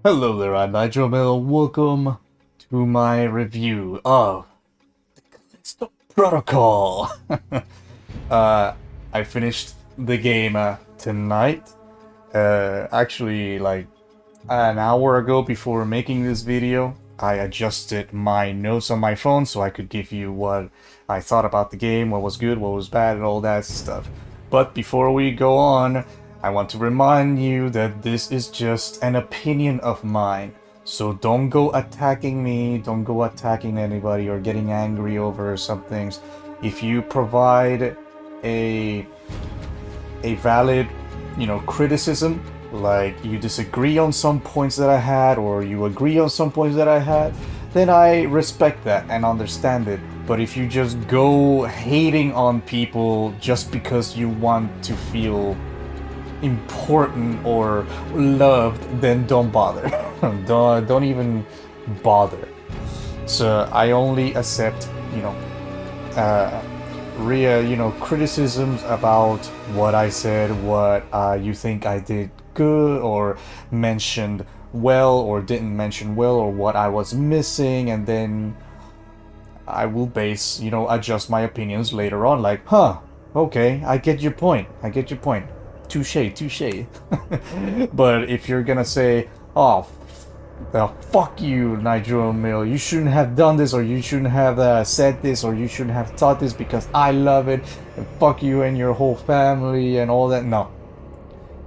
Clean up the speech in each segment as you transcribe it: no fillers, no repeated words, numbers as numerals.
Hello there, I'm Nigel Mill. Welcome to my review of Callisto Protocol. I finished the game tonight. Actually, like an hour ago before making this video, I adjusted my notes on my phone so I could give you what I thought about the game, what was good, what was bad, and all that stuff. But before we go on, I want to remind you that this is just an opinion of mine. So don't go attacking me, don't go attacking anybody or getting angry over some things. If you provide a valid, criticism, like you disagree on some points that I had or you agree on some points that I had, then I respect that and understand it. But if you just go hating on people just because you want to feel important or loved, then don't bother. don't even bother. So I only accept, criticisms about what I said, what you think I did good or mentioned well or didn't mention well, or what I was missing, and then I will adjust my opinions later on, like, okay, I get your point, touche, touche. But if you're gonna say, oh, fuck you, Nigel Mill, you shouldn't have done this, or you shouldn't have said this, or you shouldn't have taught this because I love it, and fuck you and your whole family and all that, no.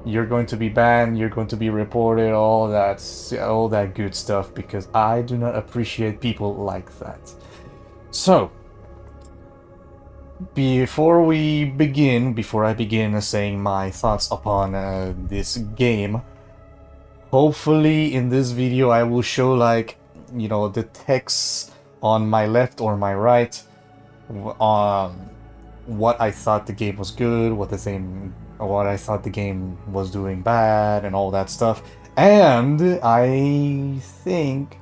You're going to be banned, you're going to be reported, all that good stuff, because I do not appreciate people like that. So, before I begin saying my thoughts upon this game, hopefully in this video I will show, like, the text on my left or my right, what I thought the game was good, what I thought the game was doing bad, and all that stuff. And I think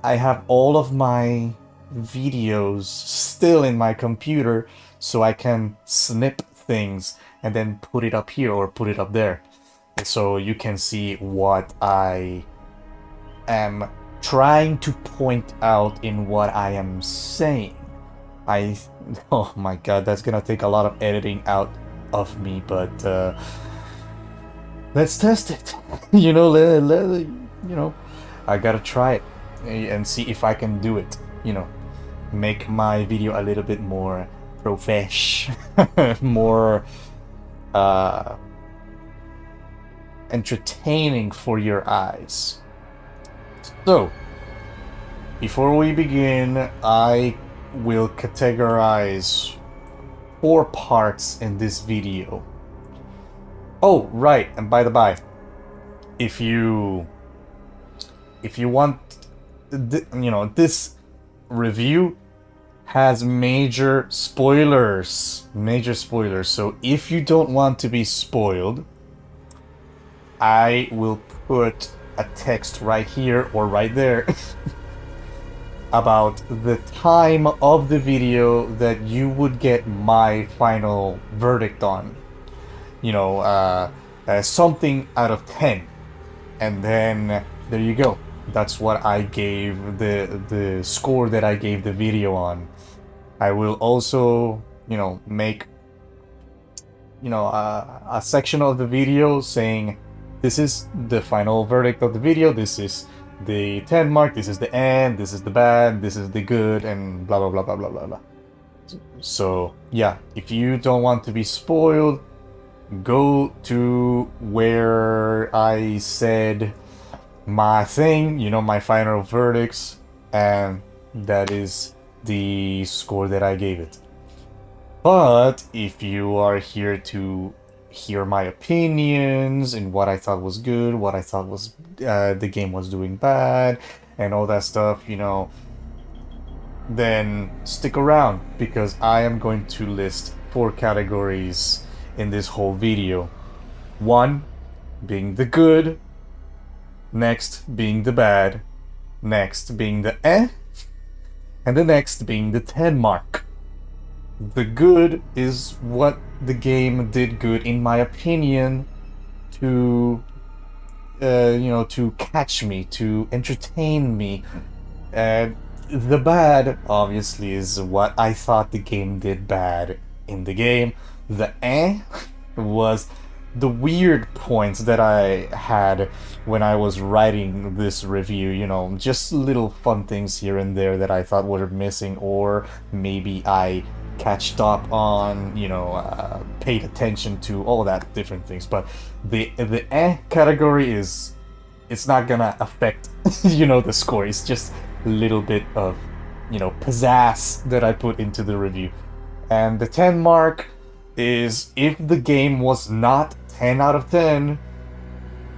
I have all of my videos still in my computer, so I can snip things and then put it up here or put it up there, so you can see what I am trying to point out in what I am saying. Oh my god, that's gonna take a lot of editing out of me, but let's test it. I gotta try it and see if I can do it. Make my video a little bit more profesh, more entertaining for your eyes. So, before we begin, I will categorize 4 parts in this video. Oh, right, and by the by, if you want, this review has major spoilers. So if you don't want to be spoiled, I will put a text right here or right there about the time of the video that you would get my final verdict on. Something out of 10. And then there you go. That's what I gave the score that I gave the video on. I will also, make, a section of the video saying this is the final verdict of the video, this is the 10 mark, this is the end, this is the bad, this is the good, and blah blah blah blah blah blah blah. So yeah, if you don't want to be spoiled, go to where I said my thing, my final verdicts, and that is the score that I gave it. But if you are here to hear my opinions and what I thought was good, what I thought was the game was doing bad, and all that stuff, then stick around, because I am going to list 4 categories in this whole video. 1 being the good, next being the bad, next being the and the next being the 10 mark. The good is what the game did good, in my opinion, to to catch me, to entertain me. The bad, obviously, is what I thought the game did bad in the game. The was the weird points that I had when I was writing this review, just little fun things here and there that I thought were missing, or maybe I catched up on, paid attention to, all that different things. But the category is, it's not gonna affect, the score. It's just a little bit of, pizzazz that I put into the review. And the 10 mark is, if the game was not 10 out of 10,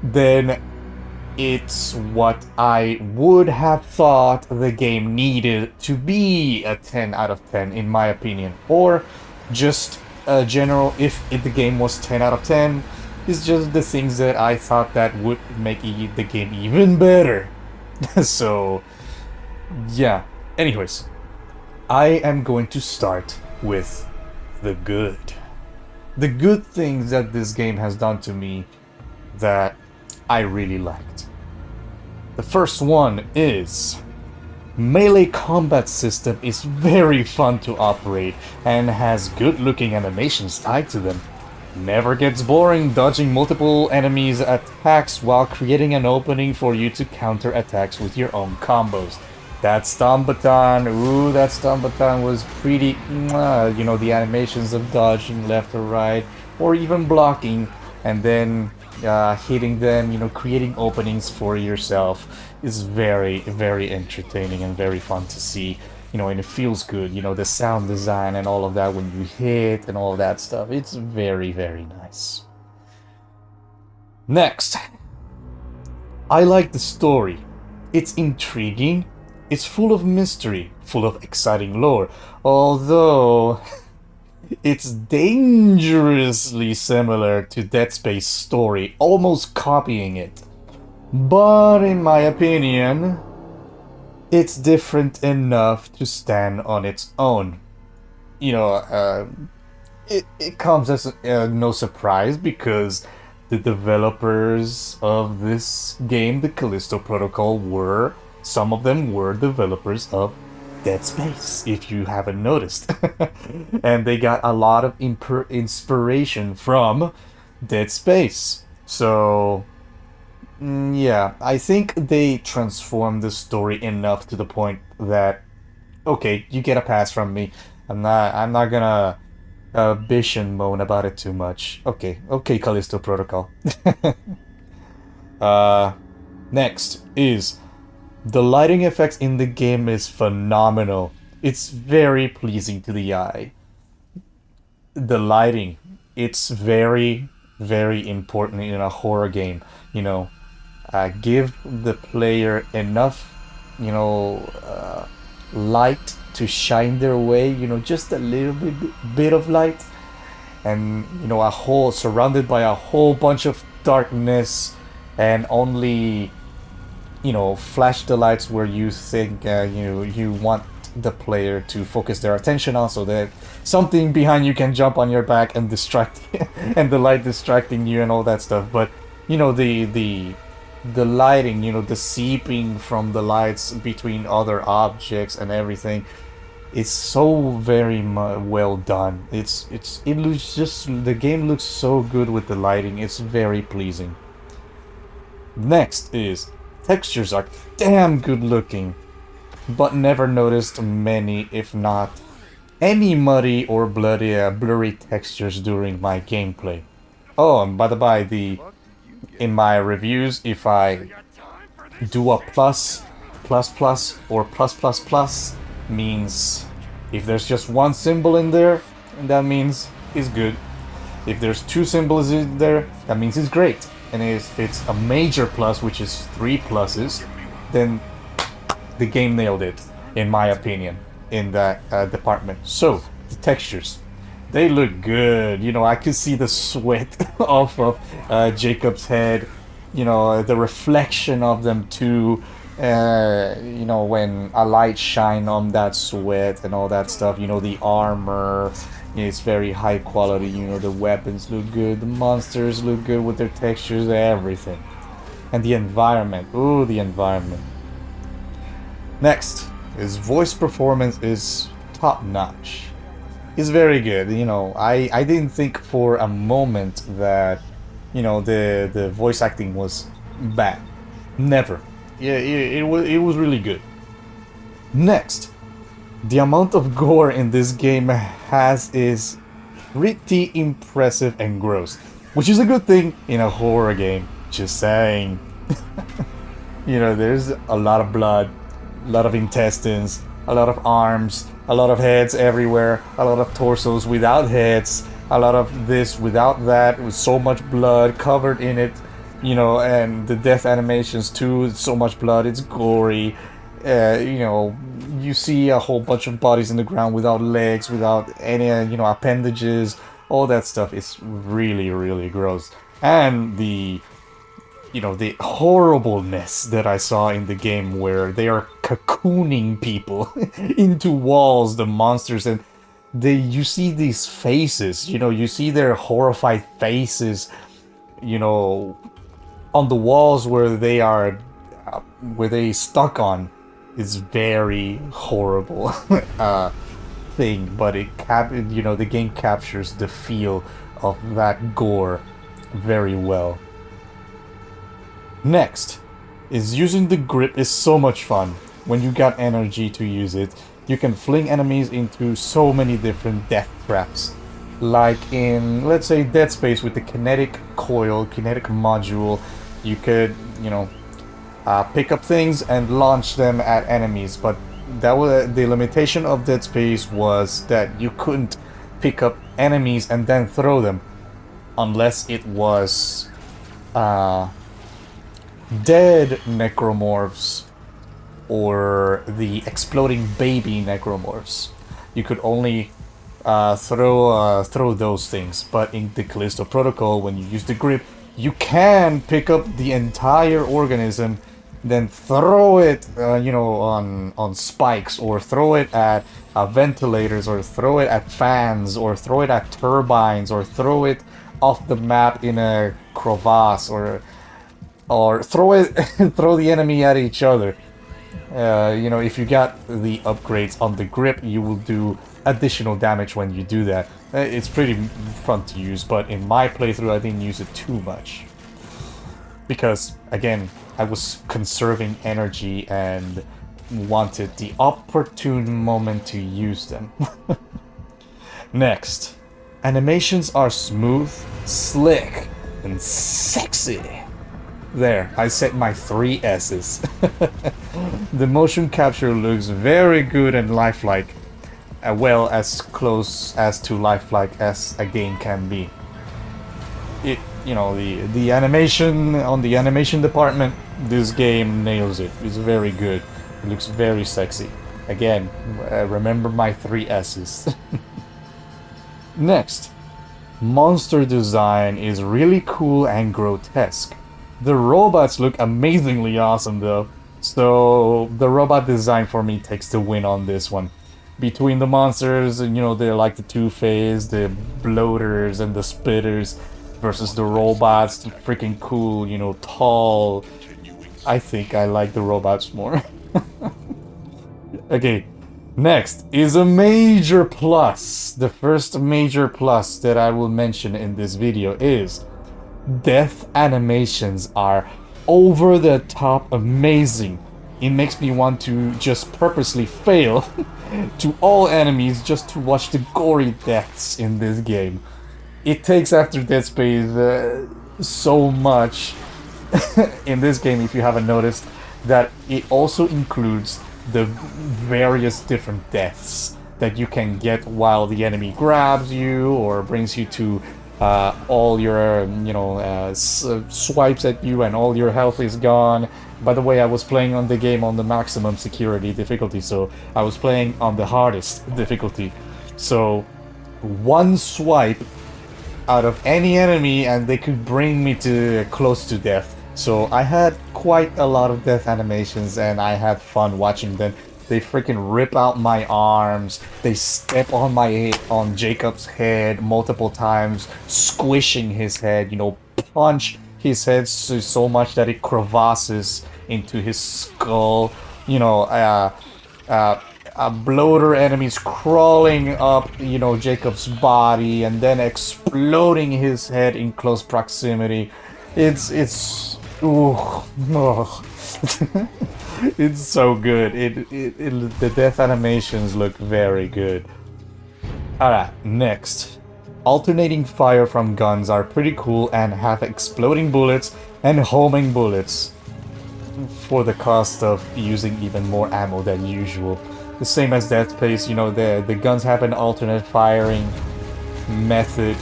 then it's what I would have thought the game needed to be a 10 out of 10, in my opinion. Or just a general, if the game was 10 out of 10, it's just the things that I thought that would make the game even better. So, yeah. Anyways, I am going to start with the good. The good things that this game has done to me that I really liked. The first one is melee combat system is very fun to operate and has good looking animations tied to them. Never gets boring dodging multiple enemies' attacks while creating an opening for you to counter attacks with your own combos. That stun button, that stun button was pretty, the animations of dodging left or right, or even blocking, and then hitting them, creating openings for yourself is very, very entertaining and very fun to see, and it feels good, the sound design and all of that when you hit and all that stuff. It's very, very nice. Next, I like the story. It's intriguing. It's full of mystery, full of exciting lore, although it's dangerously similar to Dead Space story, almost copying it. But in my opinion, it's different enough to stand on its own. It comes as no surprise because the developers of this game, the Callisto Protocol, some of them were developers of Dead Space, if you haven't noticed. And they got a lot of inspiration from Dead Space. So, yeah, I think they transformed the story enough to the point that, okay, you get a pass from me. I'm not gonna bitch and moan about it too much. Okay, Callisto Protocol. Next is, the lighting effects in the game is phenomenal. It's very pleasing to the eye. The lighting, it's very, very important in a horror game. Give the player enough, light to shine their way. Just a little bit of light, and surrounded by a whole bunch of darkness, and only flash the lights where you think you want the player to focus their attention on, so that something behind you can jump on your back and distract and the light distracting you and all that stuff. But the lighting, the seeping from the lights between other objects and everything, it's so very well done. It looks the game looks so good with the lighting. It's very pleasing. Next is, textures are damn good looking, but never noticed many, if not any, muddy or blurry textures during my gameplay. Oh, and by the by, in my reviews, if I do a plus or plus, means if there's just one symbol in there, that means it's good. If there's two symbols in there, that means it's great. And if it's a major plus, which is 3 pluses, then the game nailed it, in my opinion, in that department. So, the textures, they look good. I could see the sweat off of Jacob's head, the reflection of them too, when a light shine on that sweat and all that stuff. The armor, it's very high quality. The weapons look good, the monsters look good with their textures, everything. And the environment. Ooh, the environment. Next, his voice performance is top notch. He's very good. You know, I didn't think for a moment that, you know, the voice acting was bad. Never. Yeah, it was really good. Next, the amount of gore in this game has is pretty impressive and gross, which is a good thing in a horror game. Just saying. You know, there's a lot of blood, a lot of intestines, a lot of arms, a lot of heads everywhere, a lot of torsos without heads, a lot of this without that, with so much blood covered in it, you know, and the death animations too, so much blood, it's gory. You know, you see a whole bunch of bodies in the ground without legs, without any, you know, appendages, all that stuff is really, really gross. And the, you know, the horribleness that I saw in the game where they are cocooning people into walls, the monsters, and you see these faces, you know, you see their horrified faces, you know, on the walls where they are, where they stuck on. Is very horrible thing, but you know, the game captures the feel of that gore very well. Next is using the grip is so much fun. When you got energy to use it, you can fling enemies into so many different death traps. Like in, let's say, Dead Space with the kinetic coil, kinetic module, you could, you know, pick up things and launch them at enemies, but that was the limitation of Dead Space, was that you couldn't pick up enemies and then throw them unless it was dead necromorphs or the exploding baby necromorphs. You could only throw those things, but in the Callisto protocol, when you use the grip, you can pick up the entire organism, then throw it, you know, on spikes, or throw it at ventilators, or throw it at fans, or throw it at turbines, or throw it off the map in a crevasse, or throw the enemy at each other. You know, if you got the upgrades on the grip, you will do additional damage when you do that. It's pretty fun to use, but in my playthrough I didn't use it too much. Because, again, I was conserving energy and wanted the opportune moment to use them. Next, animations are smooth, slick, and sexy. There, I set my 3 S's. The motion capture looks very good and lifelike. Well, as close as to lifelike as a game can be. You know, the animation, on the animation department, this game nails it. It's very good. It looks very sexy. Again, remember my 3 S's. Next, monster design is really cool and grotesque. The robots look amazingly awesome though. So the robot design for me takes the win on this one. Between the monsters, you know, they're like the Two-Face, the bloaters, and the spitters, versus the robots, the freaking cool, you know, tall. I think I like the robots more. Okay, next is a major plus. The first major plus that I will mention in this video is death animations are over the top amazing. It makes me want to just purposely fail to all enemies just to watch the gory deaths in this game. It takes after Dead Space so much in this game, if you haven't noticed, that it also includes the various different deaths that you can get while the enemy grabs you or brings you to all your, you know, swipes at you and all your health is gone. By the way, I was playing on the game on the maximum security difficulty, so I was playing on the hardest difficulty. So one swipe out of any enemy and they could bring me to close to death. So I had quite a lot of death animations and I had fun watching them. They freaking rip out my arms, they step on Jacob's head multiple times, squishing his head, you know, punch his head so much that it crevasses into his skull. You know, bloater enemies crawling up, you know, Jacob's body and then exploding his head in close proximity. Ooh, oh. It's so good. The death animations look very good. Alright, next. Alternating fire from guns are pretty cool and have exploding bullets and homing bullets for the cost of using even more ammo than usual. The same as Dead Space, you know, the guns have an alternate firing method.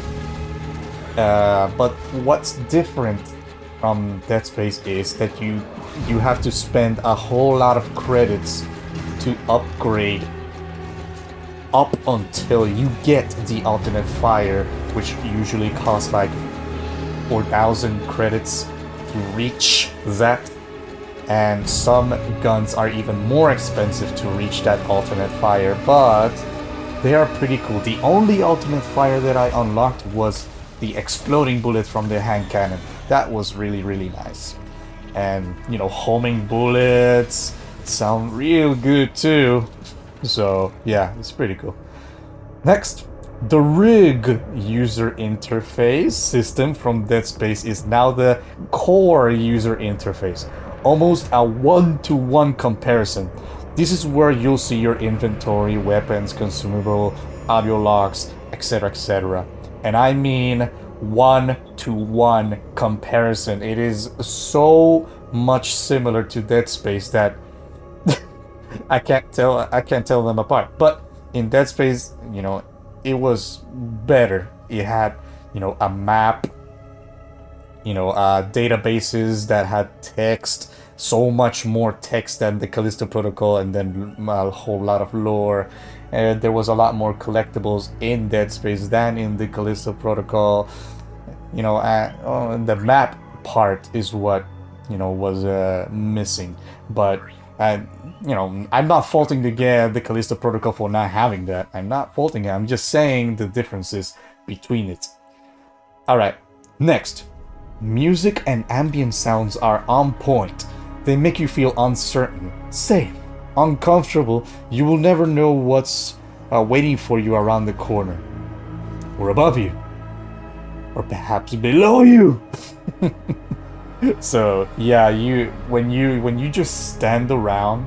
But what's different from Dead Space is that you have to spend a whole lot of credits to upgrade up until you get the alternate fire, which usually costs like 4,000 credits to reach that. And some guns are even more expensive to reach that alternate fire, but they are pretty cool. The only alternate fire that I unlocked was the exploding bullet from the hand cannon. That was really, really nice. And, you know, homing bullets sound real good too. So, yeah, it's pretty cool. Next, the rig user interface system from Dead Space is now the core user interface. Almost a one-to-one comparison. This is where you'll see your inventory, weapons, consumable, audio logs, etc, etc. And I mean one-to-one comparison. It is so much similar to Dead Space that I can't tell them apart. But in Dead Space, you know, it was better. It had, you know, a map, you know, databases that had text, so much more text than the Callisto protocol, and then a whole lot of lore. And there was a lot more collectibles in Dead Space than in the Callisto protocol. You know, the map part is what, you know, was missing. But you know, I'm not faulting the Callisto protocol for not having that. I'm not faulting it. I'm just saying the differences between it. Alright, next. Music and ambient sounds are on point. They make you feel uncertain, safe, uncomfortable. You will never know what's waiting for you around the corner. Or above you. Or perhaps below you. So yeah, when you just stand around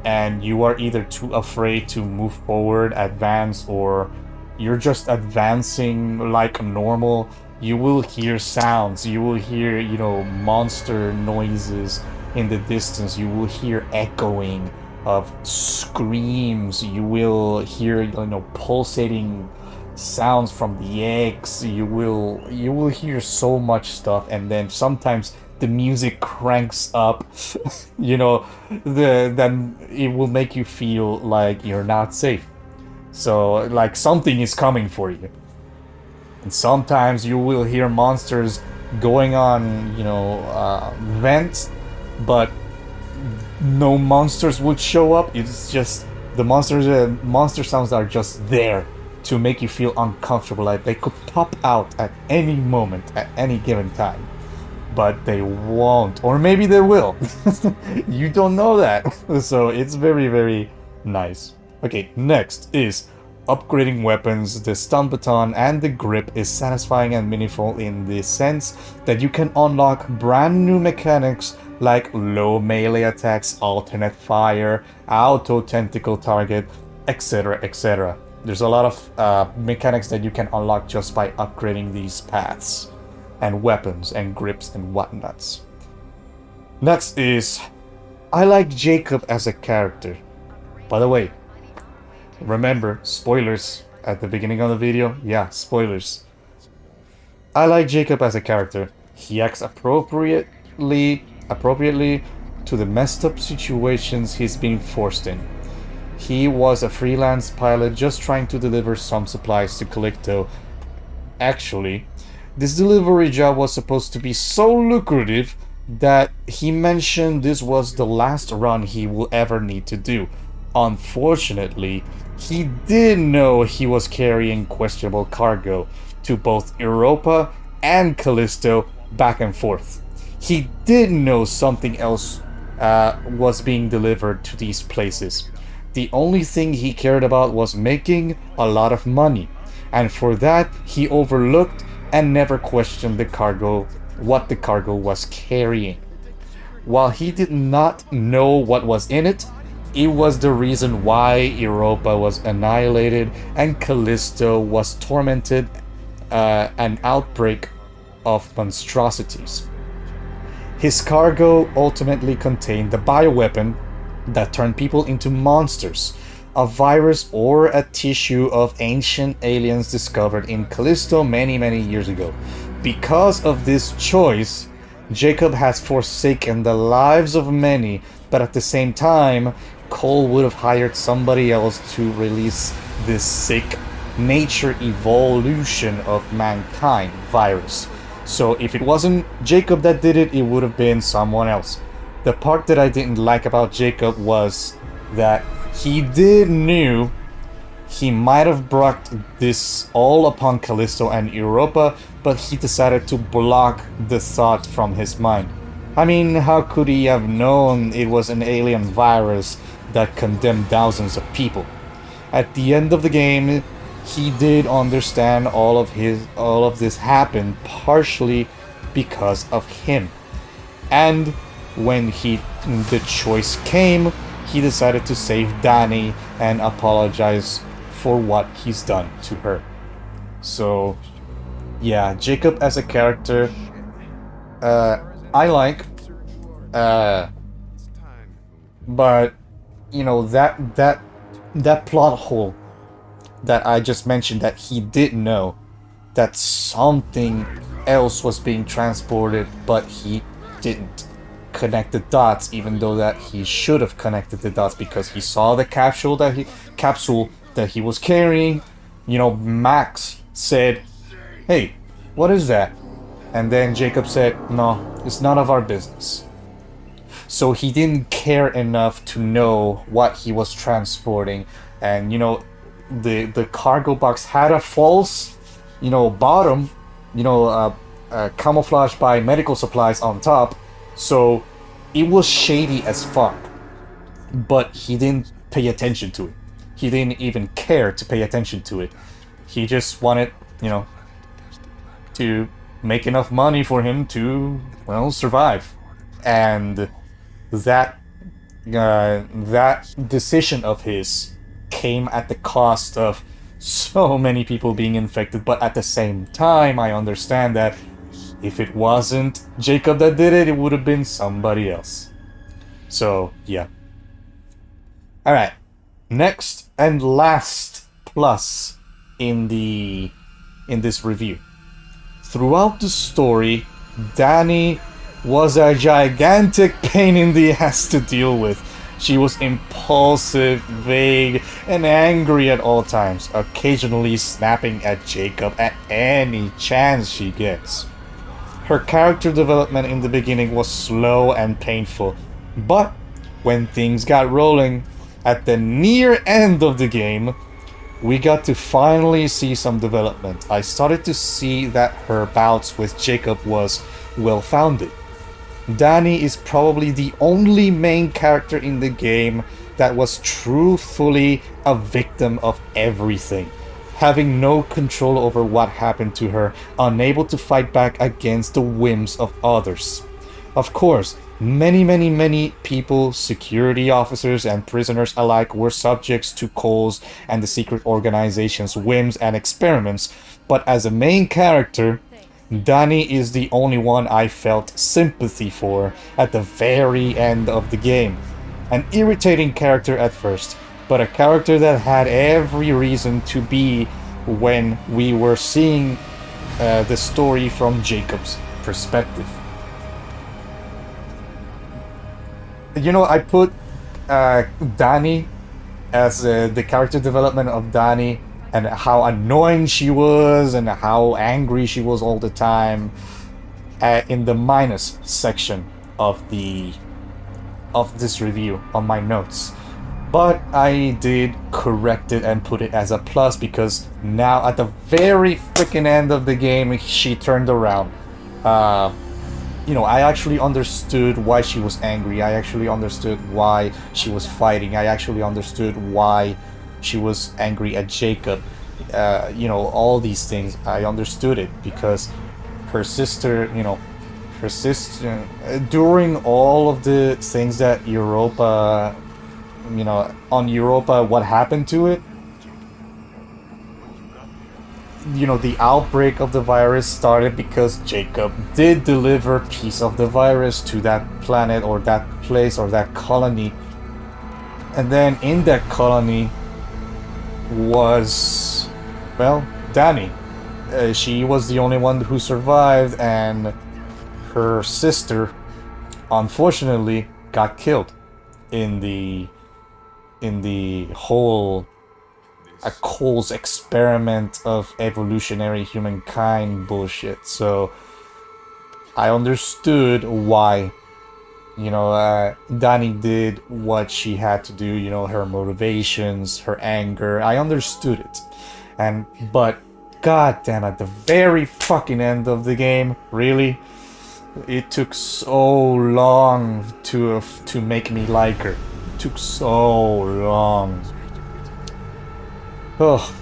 and you are either too afraid to move forward, advance, or you're just advancing like normal, you will hear sounds. You will hear, you know, monster noises in the distance. You will hear echoing of screams. You will hear, you know, pulsating sounds from the eggs. You will hear so much stuff, and then sometimes the music cranks up. You know, then it will make you feel like you're not safe. So like something is coming for you. And sometimes you will hear monsters going on, you know, vents, but no monsters would show up. It's just the monster sounds are just there to make you feel uncomfortable, like they could pop out at any moment, at any given time. But they won't, or maybe they will. You don't know that. So it's very, very nice. Okay, next is upgrading weapons. The stun baton and the grip is satisfying and meaningful in the sense that you can unlock brand new mechanics like low melee attacks, alternate fire, auto tentacle target, etc, etc. There's a lot of mechanics that you can unlock just by upgrading these paths and weapons and grips and whatnots. Next is, I like Jacob as a character. By the way, remember, spoilers at the beginning of the video. Yeah, spoilers. I like Jacob as a character. He acts appropriately to the messed up situations he's being forced in. He was a freelance pilot just trying to deliver some supplies to Callisto. Actually, this delivery job was supposed to be so lucrative that he mentioned this was the last run he will ever need to do. Unfortunately, he did know he was carrying questionable cargo to both Europa and Callisto back and forth. He did know something else was being delivered to these places. The only thing he cared about was making a lot of money, and for that he overlooked and never questioned the cargo, what the cargo was carrying. While he did not know what was in it, it was the reason why Europa was annihilated and Callisto was tormented, an outbreak of monstrosities. His cargo ultimately contained the bioweapon that turned people into monsters, a virus or a tissue of ancient aliens discovered in Callisto many years ago. Because of this choice, Jacob has forsaken the lives of many, but at the same time, Cole would have hired somebody else to release this sick nature evolution of mankind virus. So if it wasn't Jacob that did it, it would have been someone else. The part that I didn't like about Jacob was that he knew he might have brought this all upon Callisto and Europa, but he decided to block the thought from his mind. I mean, how could he have known it was an alien virus that condemned thousands of people? At the end of the game, he did understand all of this happened partially because of him. And when the choice came, he decided to save Dani and apologize for what he's done to her. So, yeah, Jacob as a character, I like, but you know that plot hole that I just mentioned, that he did know that something else was being transported, but he didn't connect the dots, even though that he should have connected the dots because he saw the capsule that he was carrying. You know, Max said, "Hey, what is that?" And then Jacob said, "No, it's none of our business." So he didn't care enough to know what he was transporting. And you know, the cargo box had a false, bottom, camouflaged by medical supplies on top. So it was shady as fuck. But he didn't pay attention to it. He didn't even care to pay attention to it. He just wanted, to make enough money for him to, survive. And that decision of his came at the cost of so many people being infected. But at the same time, I understand that if it wasn't Jacob that did it, it would have been somebody else. So, yeah. Alright. Next and last plus in this review. Throughout the story, Dani was a gigantic pain in the ass to deal with. She was impulsive, vague, and angry at all times, occasionally snapping at Jacob at any chance she gets. Her character development in the beginning was slow and painful, but when things got rolling, at the near end of the game, we got to finally see some development. I started to see that her bouts with Jacob was well-founded. Dani is probably the only main character in the game that was truthfully a victim of everything, having no control over what happened to her, unable to fight back against the whims of others. Of course, many people, security officers and prisoners alike, were subjects to Cole's and the secret organization's whims and experiments, but as a main character, Dani is the only one I felt sympathy for at the very end of the game. An irritating character at first, but a character that had every reason to be when we were seeing the story from Jacob's perspective. I put Dani as the character development of Dani and how annoying she was and how angry she was all the time in the minus section of this review on my notes. But I did correct it and put it as a plus because now at the very freaking end of the game, she turned around. You know, I actually understood why she was angry. I actually understood why she was fighting. I actually understood why she was angry at Jacob. You know, all these things, I understood it because her sister, you know, her sister, during all of the things that Europa, you know, on Europa, what happened to it, you know, the outbreak of the virus started because Jacob did deliver a piece of the virus to that planet or that place or that colony. And then in that colony was, well, Danny. She was the only one who survived, and her sister, unfortunately, got killed in the whole Cole's experiment of evolutionary humankind bullshit. So I understood why, you know, Dani did what she had to do, you know, her motivations, her anger. I understood it. But god damn, at the very fucking end of the game, really, it took so long to make me like her. It took so long. Oh.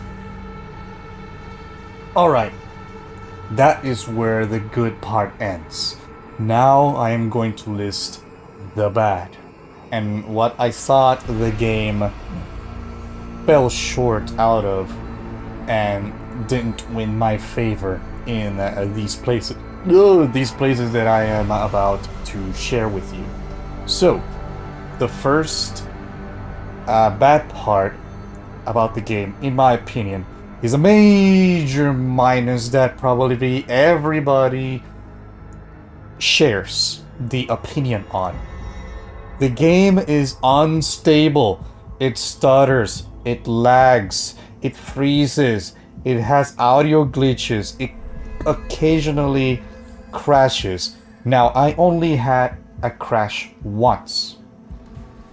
Alright. That is where the good part ends. Now I am going to list the bad. And what I thought the game fell short out of and didn't win my favor in these places. These places that I am about to share with you. So, the first bad part about the game, in my opinion, is a major minus that probably everybody shares the opinion on. The game is unstable. It stutters, it lags, it freezes, it has audio glitches, it occasionally crashes. Now, I only had a crash once,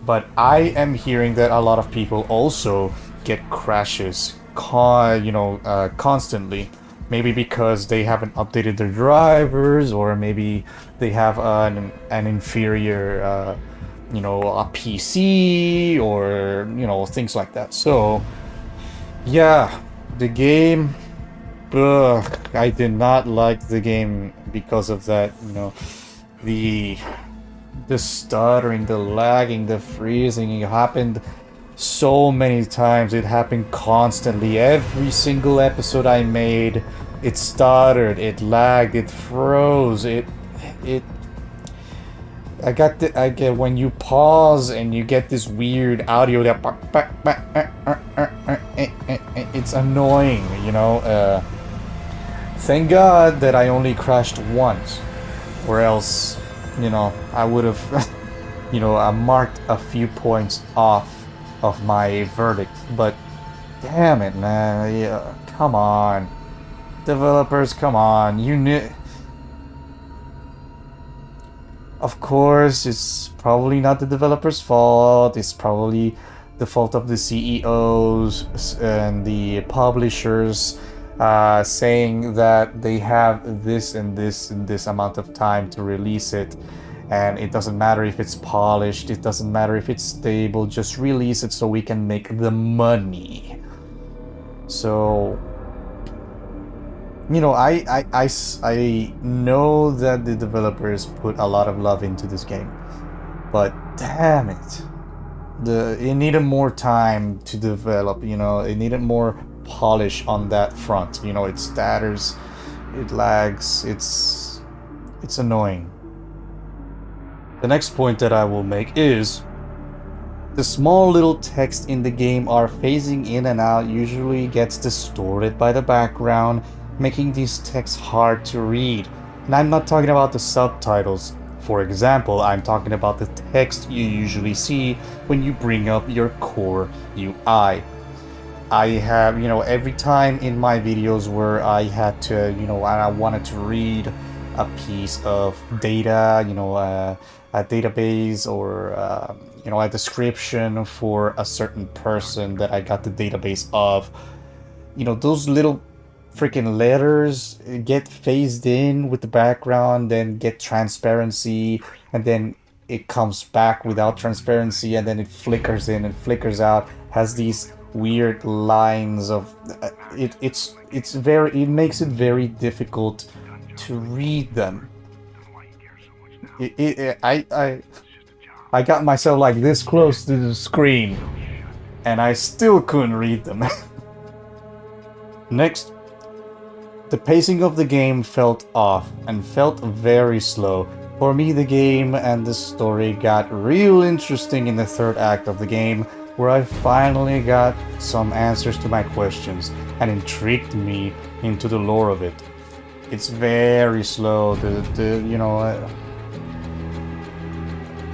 but I am hearing that a lot of people also get crashes, constantly. Maybe because they haven't updated their drivers, or maybe they have an inferior, a PC, or things like that. So, yeah, the game. I did not like the game because of that. The stuttering, the lagging, the freezing. It happened so many times. It happened constantly. Every single episode I made, it stuttered, it lagged, it froze, I get when you pause and you get this weird audio that it's annoying, Thank God that I only crashed once, or else, I would have, I marked a few points off of my verdict. But damn it, man, yeah, come on, developers, come on, you knew. Of course, it's probably not the developers' fault. It's probably the fault of the CEOs and the publishers, saying that they have this and this and this amount of time to release it. And it doesn't matter if it's polished, it doesn't matter if it's stable, just release it so we can make the money. So, I know that the developers put a lot of love into this game, but damn it, it needed more time to develop. It needed more polish on that front. It stutters, it lags, it's annoying. The next point that I will make is the small little text in the game are phasing in and out, usually gets distorted by the background, making these texts hard to read. And I'm not talking about the subtitles. For example, I'm talking about the text you usually see when you bring up your core UI. I have, every time in my videos where I had to, I wanted to read a piece of data, a database or you know, a description for a certain person that I got the database of, you know, those little freaking letters get phased in with the background, then get transparency, and then it comes back without transparency, and then it flickers in and flickers out, has these weird lines of it's very, it makes it very difficult to read them. I got myself like this close to the screen and I still couldn't read them. Next, the pacing of the game felt off and felt very slow. For me, the game and the story got real interesting in the third act of the game, where I finally got some answers to my questions and intrigued me into the lore of it. It's very slow. You know,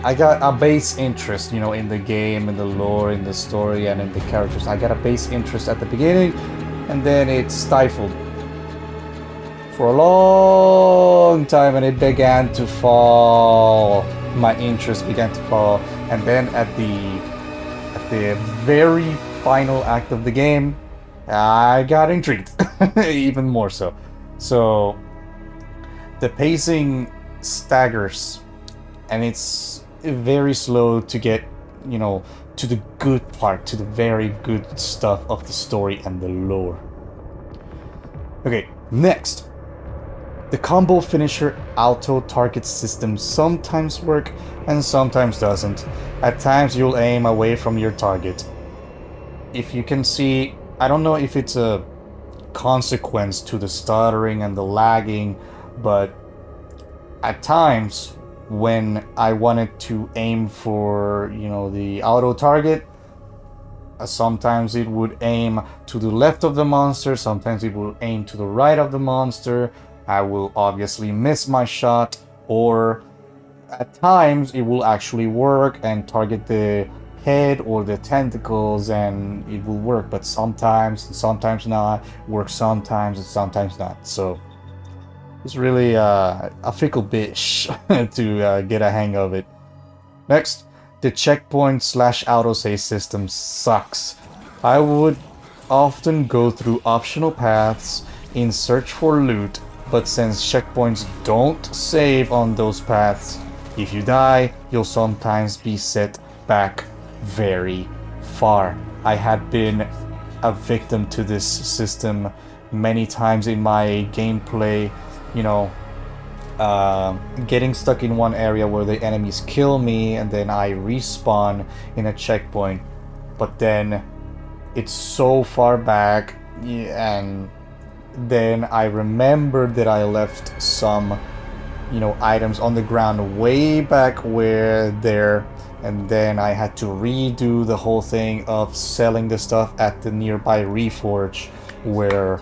I got a base interest, you know, in the game, in the lore, in the story, and in the characters. I got a base interest at the beginning, and then it stifled for a long time, and it began to fall. My interest began to fall, and then at the very final act of the game, I got intrigued, even more so. So the pacing staggers, and it's very slow to get, you know, to the good part, to the very good stuff of the story and the lore. Okay, next. The combo finisher auto target system sometimes work and sometimes doesn't. At times you'll aim away from your target. If you can see, I don't know if it's a consequence to the stuttering and the lagging, but at times when I wanted to aim for, you know, the auto target, sometimes it would aim to the left of the monster, sometimes it will aim to the right of the monster. I will obviously miss my shot, or at times it will actually work and target the head or the tentacles and it will work, but sometimes and sometimes not, works sometimes and sometimes not. So it's really a fickle bitch to get a hang of it. Next, the checkpoint / autosave system sucks. I would often go through optional paths in search for loot, but since checkpoints don't save on those paths, if you die, you'll sometimes be set back very far. I had been a victim to this system many times in my gameplay, you know, getting stuck in one area where the enemies kill me and then I respawn in a checkpoint, but then it's so far back, and then I remembered that I left some, you know, items on the ground way back where there, and then I had to redo the whole thing of selling the stuff at the nearby Reforge where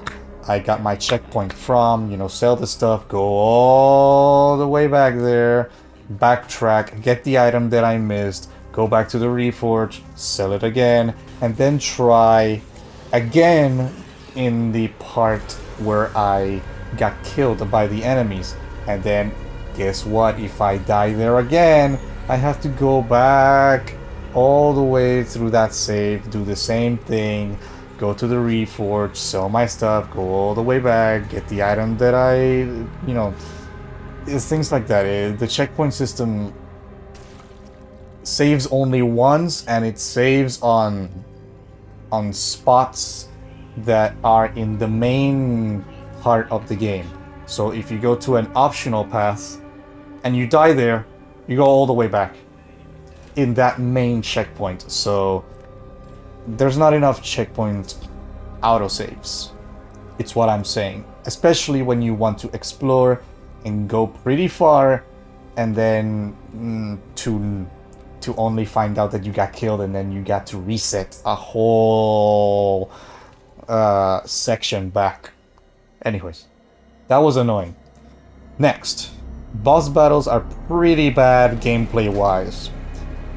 I got my checkpoint from, you know, sell the stuff, go all the way back there, backtrack, get the item that I missed, go back to the Reforge, sell it again, and then try again in the part where I got killed by the enemies. And then guess what? If I die there again, I have to go back all the way through that save, do the same thing, go to the Reforge, sell my stuff, go all the way back, get the item that I, you know, it's things like that. The checkpoint system saves only once, and it saves on spots that are in the main part of the game. So if you go to an optional path and you die there, you go all the way back in that main checkpoint. So there's not enough checkpoint autosaves. It's what I'm saying. Especially when you want to explore and go pretty far, and then to only find out that you got killed, and then you got to reset a whole section back. Anyways, that was annoying. Next, boss battles are pretty bad gameplay wise.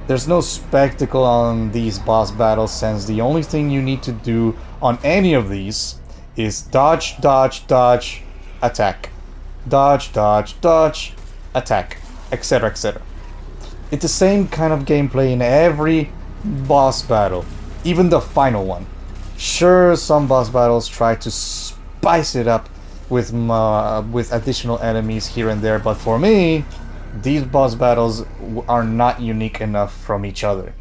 There's no spectacle on these boss battles, since the only thing you need to do on any of these is dodge, dodge, dodge, attack. Dodge, dodge, dodge, attack, etc, etc. It's the same kind of gameplay in every boss battle, even the final one. Sure, some boss battles try to spice it up with additional enemies here and there, but for me, these boss battles are not unique enough from each other.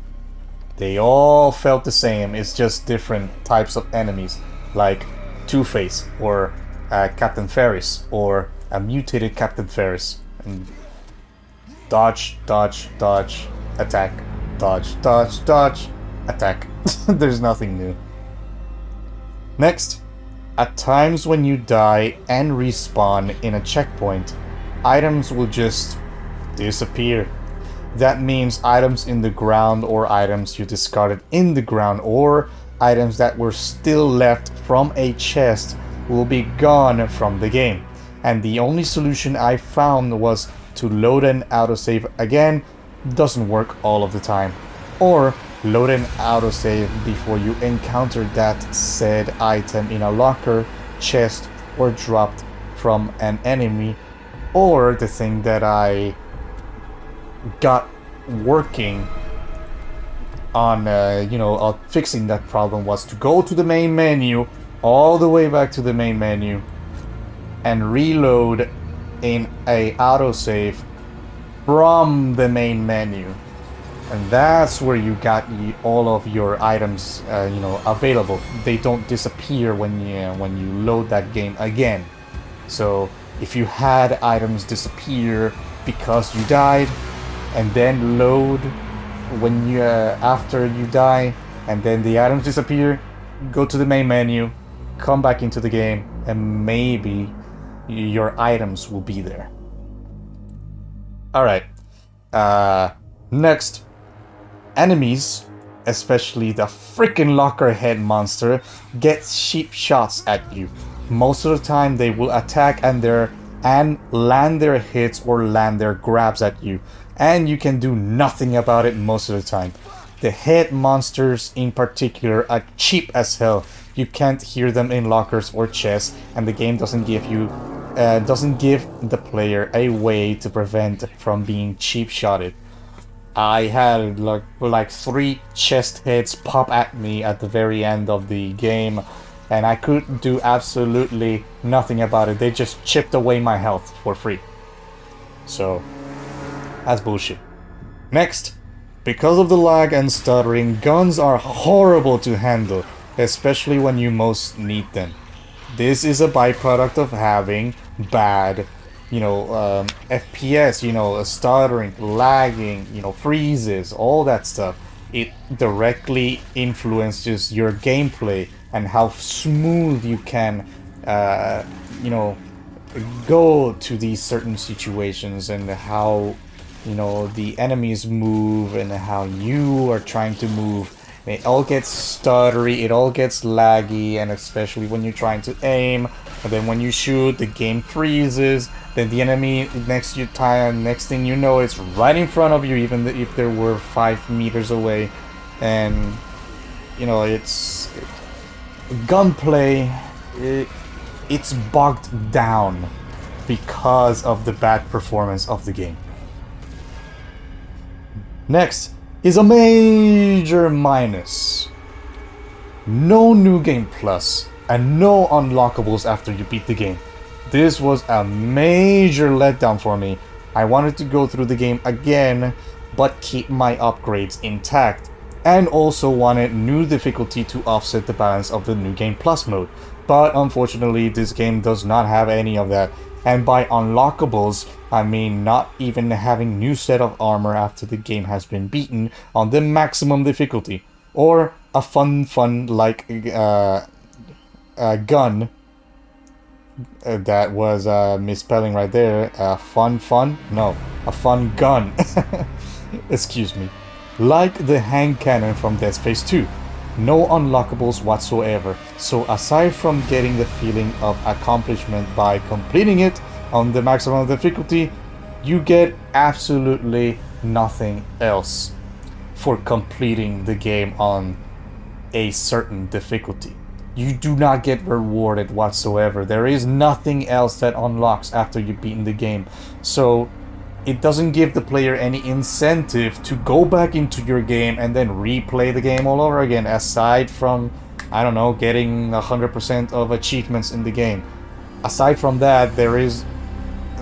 They all felt the same. It's just different types of enemies, like Two-Face or Captain Ferris or a mutated Captain Ferris. And dodge, dodge, dodge, attack, dodge, dodge, dodge, attack. There's nothing new. Next, at times when you die and respawn in a checkpoint, items will just disappear. That means items in the ground or items you discarded in the ground or items that were still left from a chest will be gone from the game. And the only solution I found was to load an autosave again. Doesn't work all of the time. Or load an autosave before you encounter that said item in a locker, chest, or dropped from an enemy. Or the thing that I got working on fixing that problem was to go to the main menu, all the way back to the main menu, and reload in a autosave from the main menu. And that's where you got all of your items available. They don't disappear when you load that game again. So if you had items disappear because you died, and then load when you after you die, and then the items disappear, go to the main menu, come back into the game, and maybe your items will be there. Alright, next, enemies, especially the freaking locker head monster, get cheap shots at you. Most of the time they will attack and land their hits or land their grabs at you, and you can do nothing about it most of the time. The head monsters in particular are cheap as hell. You can't hear them in lockers or chests, and the game doesn't give the player a way to prevent from being cheap shotted. I had like 3 chest heads pop at me at the very end of the game, and I could do absolutely nothing about it. They just chipped away my health for free. So that's bullshit. Next, because of the lag and stuttering, guns are horrible to handle, especially when you most need them. This is a byproduct of having bad, FPS, stuttering, lagging, freezes, all that stuff. It directly influences your gameplay and how smooth you can, go to these certain situations, and how the enemies move and how you are trying to move. It all gets stuttery, it all gets laggy, and especially when you're trying to aim, and then when you shoot, the game freezes, then the enemy next thing you know, it's right in front of you, even if they were 5 meters away. And it's gunplay, it's bogged down because of the bad performance of the game. Next is a major minus. No new game plus and no unlockables after you beat the game. This was a major letdown for me. I wanted to go through the game again but keep my upgrades intact, and also wanted new difficulty to offset the balance of the new game plus mode. But unfortunately this game does not have any of that. And by unlockables, I mean not even having new set of armor after the game has been beaten on the maximum difficulty. Or a fun like gun. That was misspelling right there. No, a fun gun. Excuse me. Like the hand cannon from Dead Space 2. No unlockables whatsoever, so aside from getting the feeling of accomplishment by completing it on the maximum difficulty, you get absolutely nothing else for completing the game on a certain difficulty. You do not get rewarded whatsoever. There is nothing else that unlocks after you've beaten the game. So it doesn't give the player any incentive to go back into your game and then replay the game all over again, aside from, I don't know, getting 100% of achievements in the game. Aside from that, there is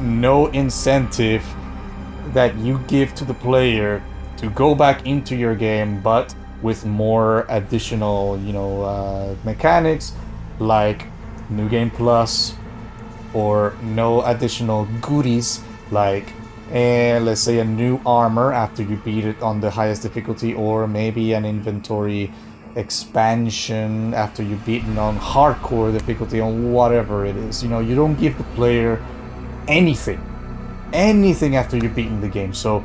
no incentive that you give to the player to go back into your game, but with more additional, mechanics, like New Game Plus, or no additional goodies, like let's say a new armor after you beat it on the highest difficulty, or maybe an inventory expansion after you beat it on hardcore difficulty, on whatever it is. You don't give the player anything after you've beaten the game. So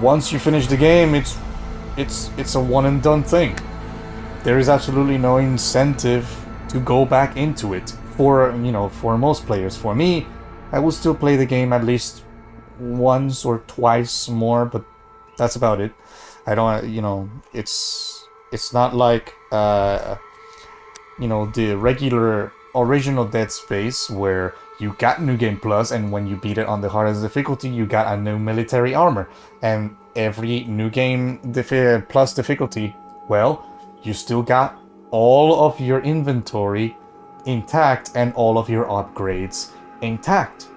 once you finish the game, it's a one and done thing. There is absolutely no incentive to go back into it for most players. For me, I will still play the game at least once or twice more, but that's about it. I don't, it's not like the regular original Dead Space, where you got New Game Plus, and when you beat it on the hardest difficulty, you got a new military armor. And every New Game Plus difficulty, well, you still got all of your inventory intact and all of your upgrades intact.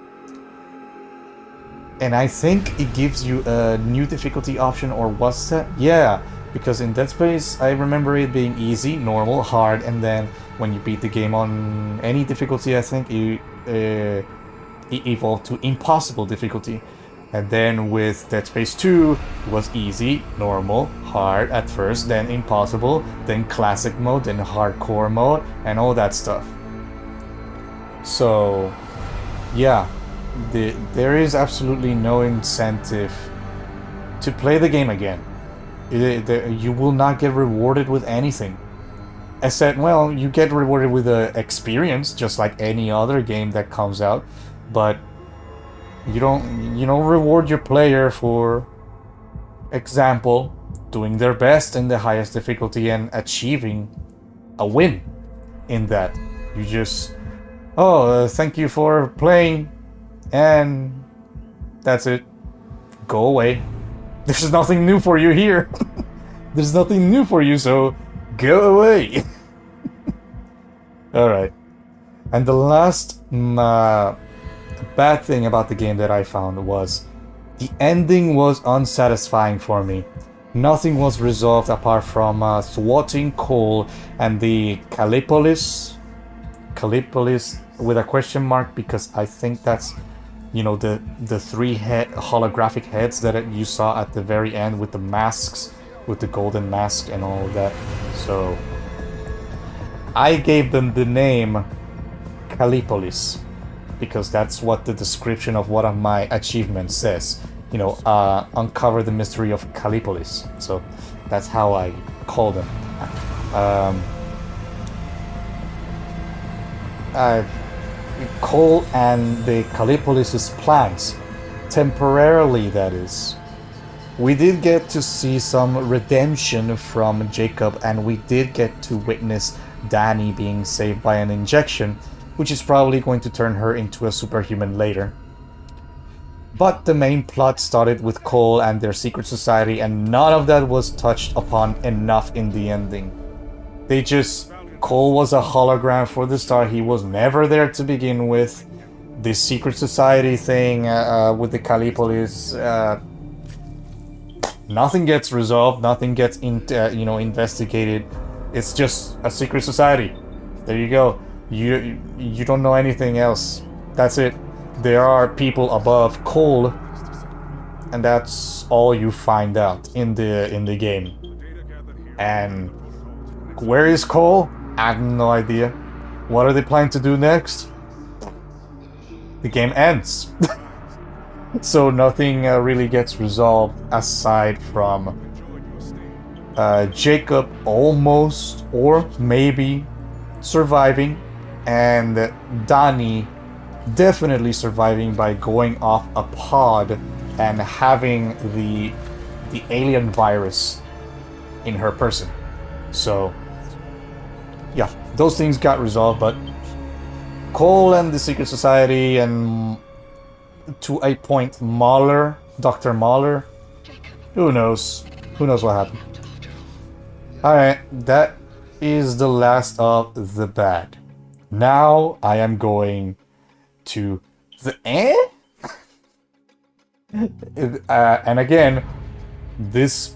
And I think it gives you a new difficulty option, or was that? Yeah, because in Dead Space, I remember it being easy, normal, hard, and then when you beat the game on any difficulty, I think it evolved to impossible difficulty. And then with Dead Space 2, it was easy, normal, hard at first, then impossible, then classic mode, then hardcore mode, and all that stuff. So, yeah, there is absolutely no incentive to play the game again. You will not get rewarded with anything. Except, well, you get rewarded with an experience, just like any other game that comes out, but you don't reward your player for example, doing their best in the highest difficulty and achieving a win in that. You just, thank you for playing, and that's it. Go away. There's nothing new for you here. There's nothing new for you, so go away. Alright. And the last bad thing about the game that I found was the ending was unsatisfying for me. Nothing was resolved apart from thwarting Cole and the Callipolis with a question mark, because I think that's, the three holographic heads that you saw at the very end with the masks, with the golden mask and all of that. So I gave them the name Callipolis because that's what the description of one of my achievements says. Uncover the mystery of Callipolis. So that's how I call them. Cole and the Callipolis' plans, temporarily that is. We did get to see some redemption from Jacob, and we did get to witness Danny being saved by an injection, which is probably going to turn her into a superhuman later. But the main plot started with Cole and their secret society, and none of that was touched upon enough in the ending. Cole was a hologram for the start. He was never there to begin with. This secret society thing with the Callipolis, nothing gets resolved, nothing gets investigated. It's just a secret society. There you go. You don't know anything else. That's it. There are people above Cole, and that's all you find out in the game. And where is Cole? I have no idea. What are they planning to do next? The game ends. So nothing really gets resolved aside from Jacob almost or maybe surviving, and Dani definitely surviving by going off a pod and having the alien virus in her person. So yeah, those things got resolved, but Cole and the Secret Society and to a point Mahler, Dr. Mahler. Who knows? Who knows what happened? Alright, that is the last of the bad. Now I am going to the and again, this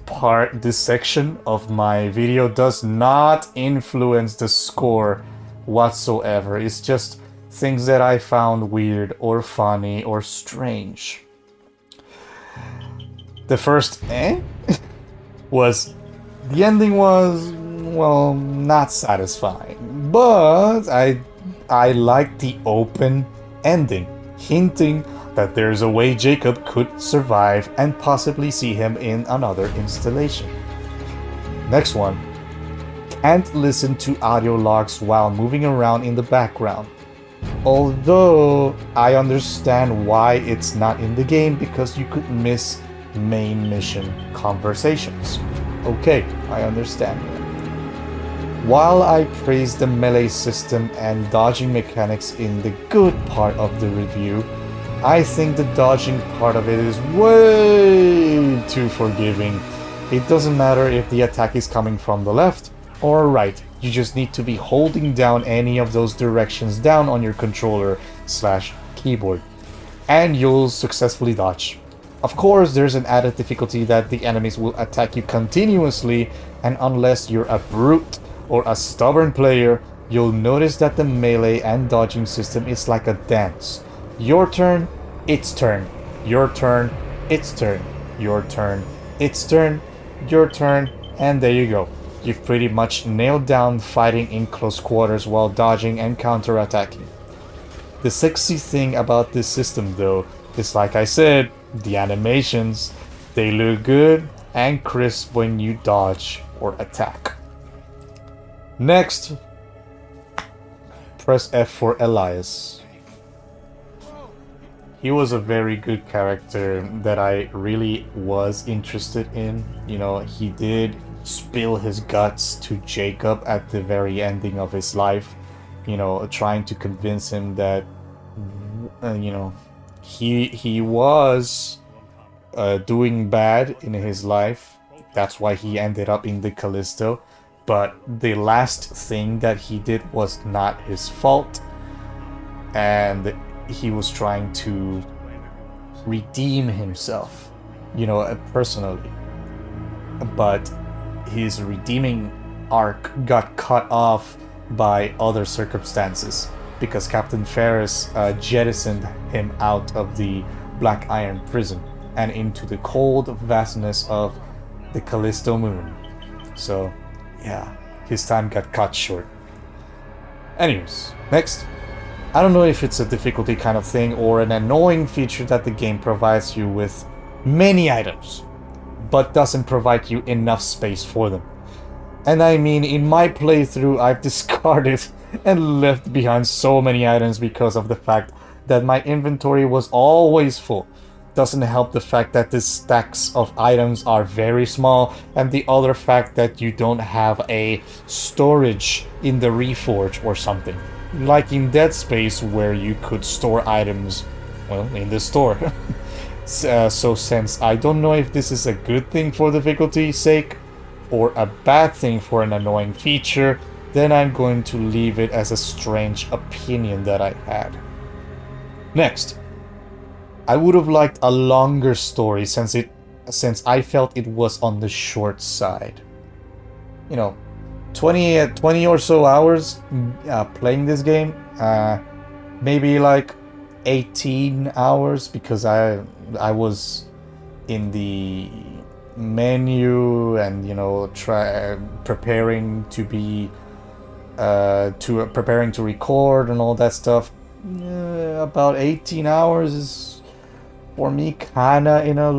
section of my video does not influence the score whatsoever. It's just things that I found weird or funny or strange. The first was the ending was, well, not satisfying, but I liked the open ending, hinting that there's a way Jacob could survive and possibly see him in another installation. Next one. Can't listen to audio logs while moving around in the background. Although I understand why it's not in the game, because you could miss main mission conversations. Okay, I understand that. While I praise the melee system and dodging mechanics in the good part of the review, I think the dodging part of it is way too forgiving. It doesn't matter if the attack is coming from the left or right, you just need to be holding down any of those directions down on your controller/keyboard, and you'll successfully dodge. Of course, there's an added difficulty that the enemies will attack you continuously, and unless you're a brute or a stubborn player, you'll notice that the melee and dodging system is like a dance. Your turn, its turn. Your turn, its turn. Your turn, its turn. Your turn, and there you go. You've pretty much nailed down fighting in close quarters while dodging and counterattacking. The sexy thing about this system, though, is, like I said, the animations. They look good and crisp when you dodge or attack. Next, press F for Elias. He was a very good character that I really was interested in. You know, he did spill his guts to Jacob at the very ending of his life. You know, trying to convince him that, you know, he was doing bad in his life. That's why he ended up in the Callisto. But the last thing that he did was not his fault. And he was trying to redeem himself, you know, personally. But his redeeming arc got cut off by other circumstances because Captain Ferris jettisoned him out of the Black Iron prison and into the cold vastness of the Callisto moon. So, yeah, his time got cut short. Anyways, next. I don't know if it's a difficulty kind of thing or an annoying feature that the game provides you with many items, but doesn't provide you enough space for them. And I mean, in my playthrough, I've discarded and left behind so many items because of the fact that my inventory was always full. Doesn't help the fact that the stacks of items are very small, and the other fact that you don't have a storage in the Reforge or something. Like in Dead Space, where you could store items, well, in the store. So since I don't know if this is a good thing for difficulty's sake, or a bad thing for an annoying feature, then I'm going to leave it as a strange opinion that I had. Next. I would have liked a longer story since I felt it was on the short side. You know, 20 or so hours playing this game, maybe like 18 hours because I was in the menu and, you know, preparing to record and all that stuff. About 18 hours is for me kinda in a,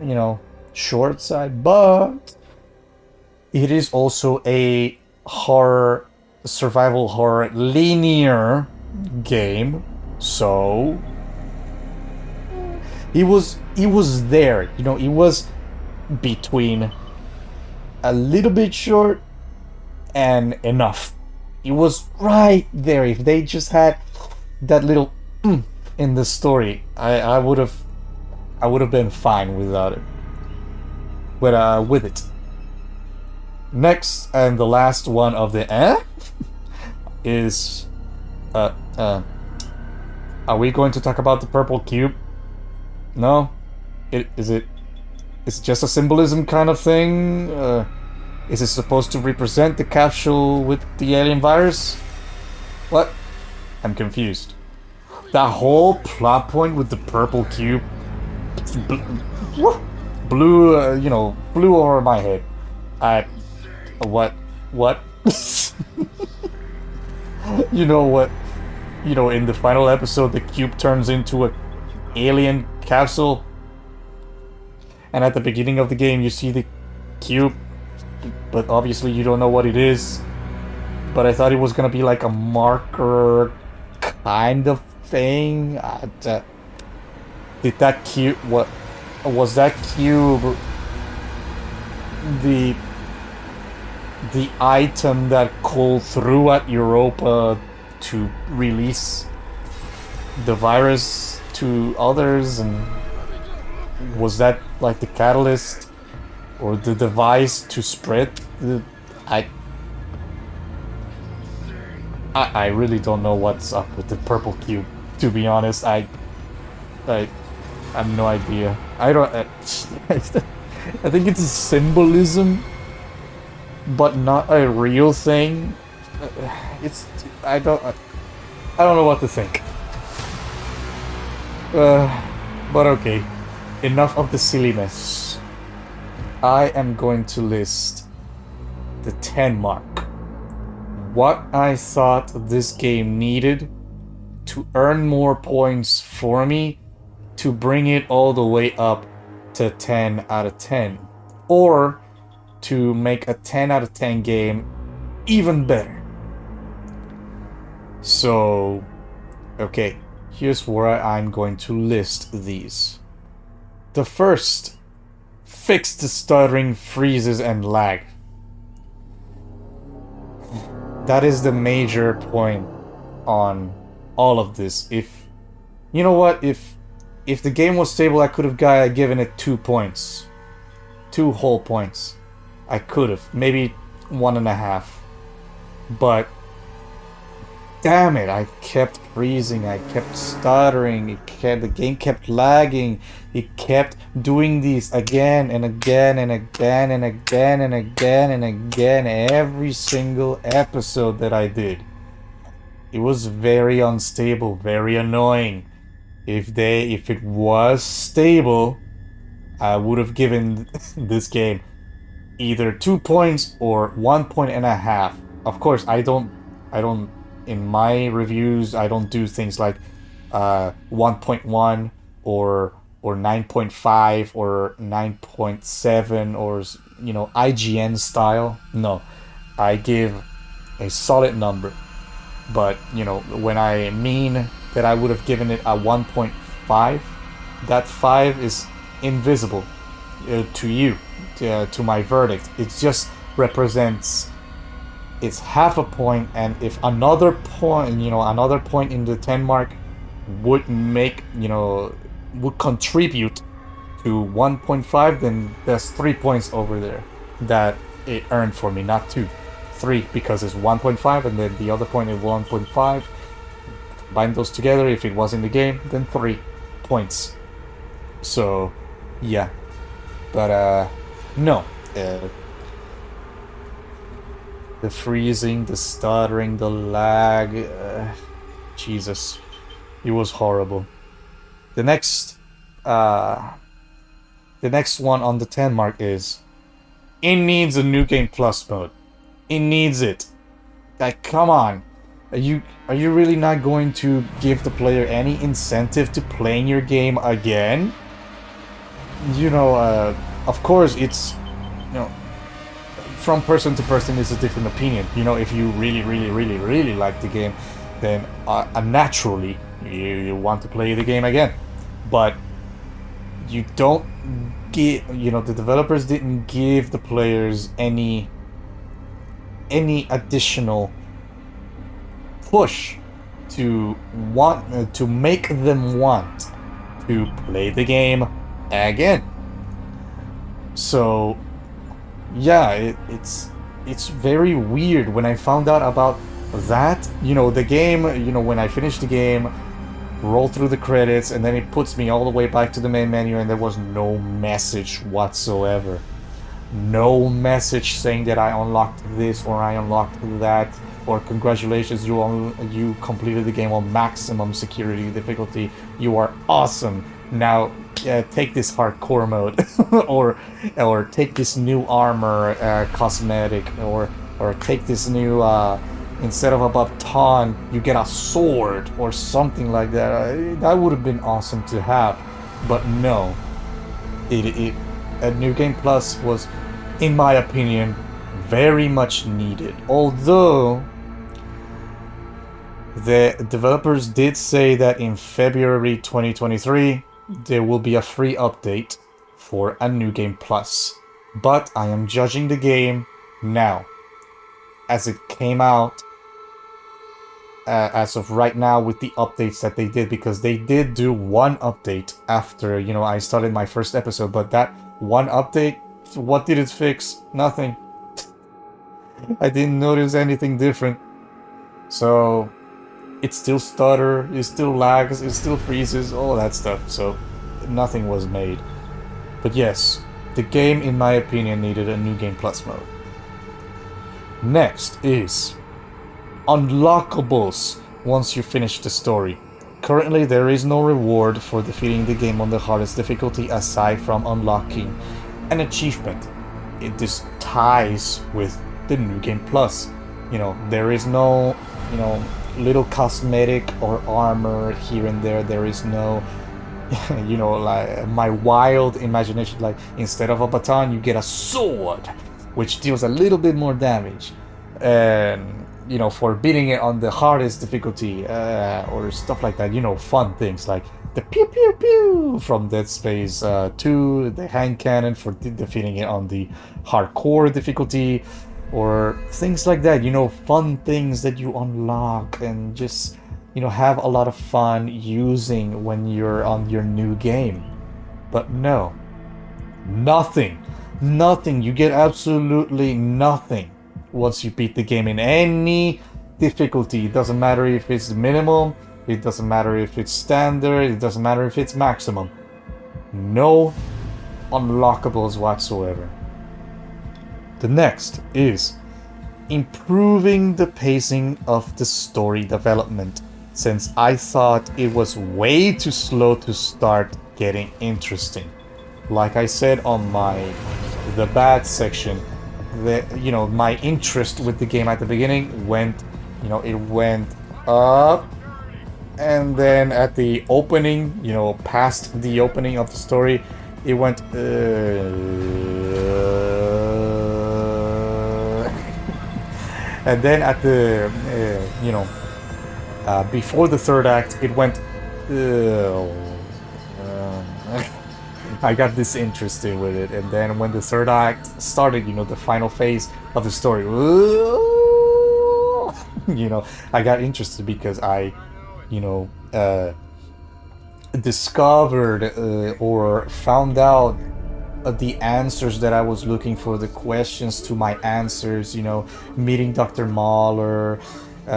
you know, short side, but it is also a survival horror linear game, so it was there, you know, it was between a little bit short and enough. It was right there. If they just had that little in the story. I would have been fine without it. But with it. Next and the last one of the is are we going to talk about the purple cube? No? Is it it's just a symbolism kind of thing? Is it supposed to represent the capsule with the alien virus? What? I'm confused. That whole plot point with the purple cube blew over my head. What? You know what? You know, in the final episode, the cube turns into a alien capsule. And at the beginning of the game, you see the cube, but obviously you don't know what it is. But I thought it was gonna be like a marker kind of thing. Did that cube... What... Was that cube... The item that Cole threw at Europa to release the virus to others, and was that like the catalyst or the device to spread the... I really don't know what's up with the purple cube, to be honest. I have no idea. I don't... I think it's a symbolism, but not a real thing. It's... I don't know what to think. But okay. Enough of the silliness. I am going to list the 10 mark. What I thought this game needed to earn more points for me to bring it all the way up to 10 out of 10. Or to make a 10 out of 10 game even better. So, okay, here's where I'm going to list these. The first, fix the stuttering, freezes, and lag. That is the major point on all of this. If, you know what, if the game was stable, I could have given it 2 points. 2 whole points. I could have. Maybe 1.5. But, damn it, I kept freezing, I kept stuttering, the game kept lagging, it kept doing these again and again and again and again and again and again every single episode that I did. It was very unstable, very annoying. If it was stable, I would have given this game either 2 points or 1.5 points. Of course, I don't in my reviews, I don't do things like 1.1 or 9.5 or 9.7 or, you know, IGN style. No, I give a solid number. But, you know, when I mean that I would have given it a 1.5, that 5 is invisible to you, to my verdict. It just represents... It's half a point, and if another point, you know, another point in the 10 mark would make, you know, would contribute to 1.5, then there's 3 points over there that it earned for me, not 2. 3, because it's 1.5, and then the other point is 1.5. Combine those together, if it was in the game, then 3 points. So, yeah. But, no. The freezing, the stuttering, the lag... Jesus. It was horrible. The next one on the 10 mark is... It needs a New Game Plus mode. It needs it. Like, come on. Are you really not going to give the player any incentive to playing your game again? You know, of course, it's... You know, from person to person is a different opinion. You know, if you really like the game, then naturally you want to play the game again. But you don't give, you know, the developers didn't give the players any additional push to want to make them want to play the game again. So yeah, it's very weird when I found out about that. You know, the game, you know, when I finished the game, roll through the credits, and then it puts me all the way back to the main menu, and there was no message whatsoever. No message saying that I unlocked this or I unlocked that, or congratulations, you completed the game on maximum security difficulty. You are awesome. Now take this hardcore mode, or take this new armor cosmetic, or take this new instead of a baton you get a sword or something like that. That would have been awesome to have, but no. A New Game Plus was, in my opinion, very much needed. Although the developers did say that in February 2023 there will be a free update for a New Game Plus. But I am judging the game now, as it came out, as of right now, with the updates that they did, because they did do one update after, you know, I started my first episode, but that one update, what did it fix? Nothing. I didn't notice anything different. So it still stutters, it still lags, it still freezes, all that stuff. So nothing was made. But yes, the game, in my opinion, needed a New Game Plus mode. Next is unlockables once you finish the story. Currently, there is no reward for defeating the game on the hardest difficulty aside from unlocking an achievement. It just ties with the New Game Plus. You know, there is no, you know, little cosmetic or armor here and there. There is no, you know, like my wild imagination, like instead of a baton you get a sword, which deals a little bit more damage, and you know, for beating it on the hardest difficulty, or stuff like that. You know, fun things like the pew pew pew from Dead Space 2, the hand cannon for defeating it on the hardcore difficulty, or things like that. You know, fun things that you unlock and just, you know, have a lot of fun using when you're on your new game. But no, nothing, you get absolutely nothing once you beat the game in any difficulty. It doesn't matter if it's minimal, it doesn't matter if it's standard, it doesn't matter if it's maximum. No unlockables whatsoever. The next is improving the pacing of the story development, since I thought it was way too slow to start getting interesting. Like I said on the bad section, you know, my interest with the game at the beginning went, you know, it went up, and then at the opening, you know, past the opening of the story, it went and then at the you know, before the third act, it went I got disinterested with it, and then when the third act started, you know, the final phase of the story, you know, I got interested because I, you know, discovered or found out the answers that I was looking for, the questions to my answers, you know, meeting Dr. Mahler,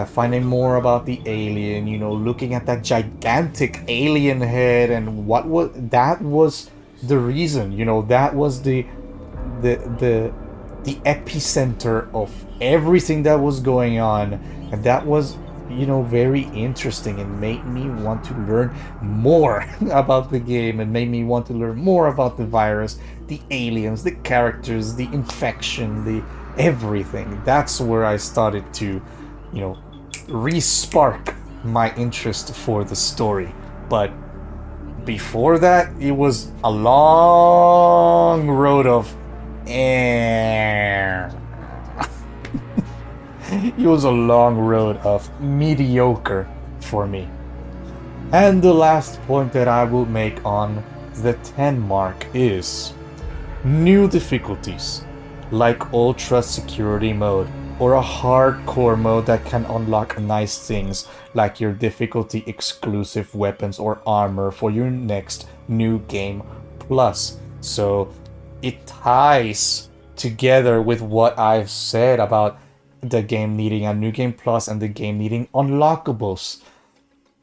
finding more about the alien, you know, looking at that gigantic alien head, and what was that was the reason, you know, that was the epicenter of everything that was going on, and that was, you know, very interesting and made me want to learn more about the game, and made me want to learn more about the virus, the aliens, the characters, the infection, the everything. That's where I started to, you know, re-spark my interest for the story. But before that, it was a long road of it was a long road of mediocre for me. And the last point that I will make on the 10 mark is new difficulties, like Ultra Security Mode. or a hardcore mode that can unlock nice things like your difficulty exclusive weapons or armor for your next new game plus. So it ties together with what I've said about the game needing a new game plus and the game needing unlockables.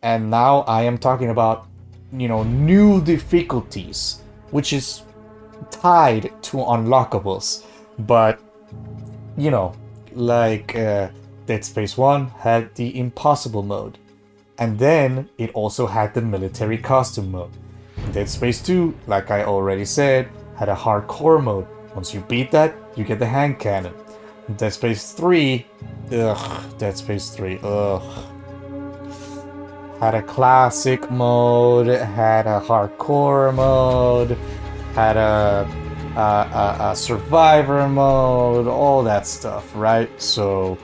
And now I am talking about, new difficulties, which is tied to unlockables. But, you know, like Dead Space 1 had the impossible mode. And then it also had the military costume mode. Dead Space 2, like I already said, had a hardcore mode. Once you beat that, you get the hand cannon. Dead Space 3, Dead Space 3, had a classic mode, had a hardcore mode, had a survivor mode, all that stuff, right? So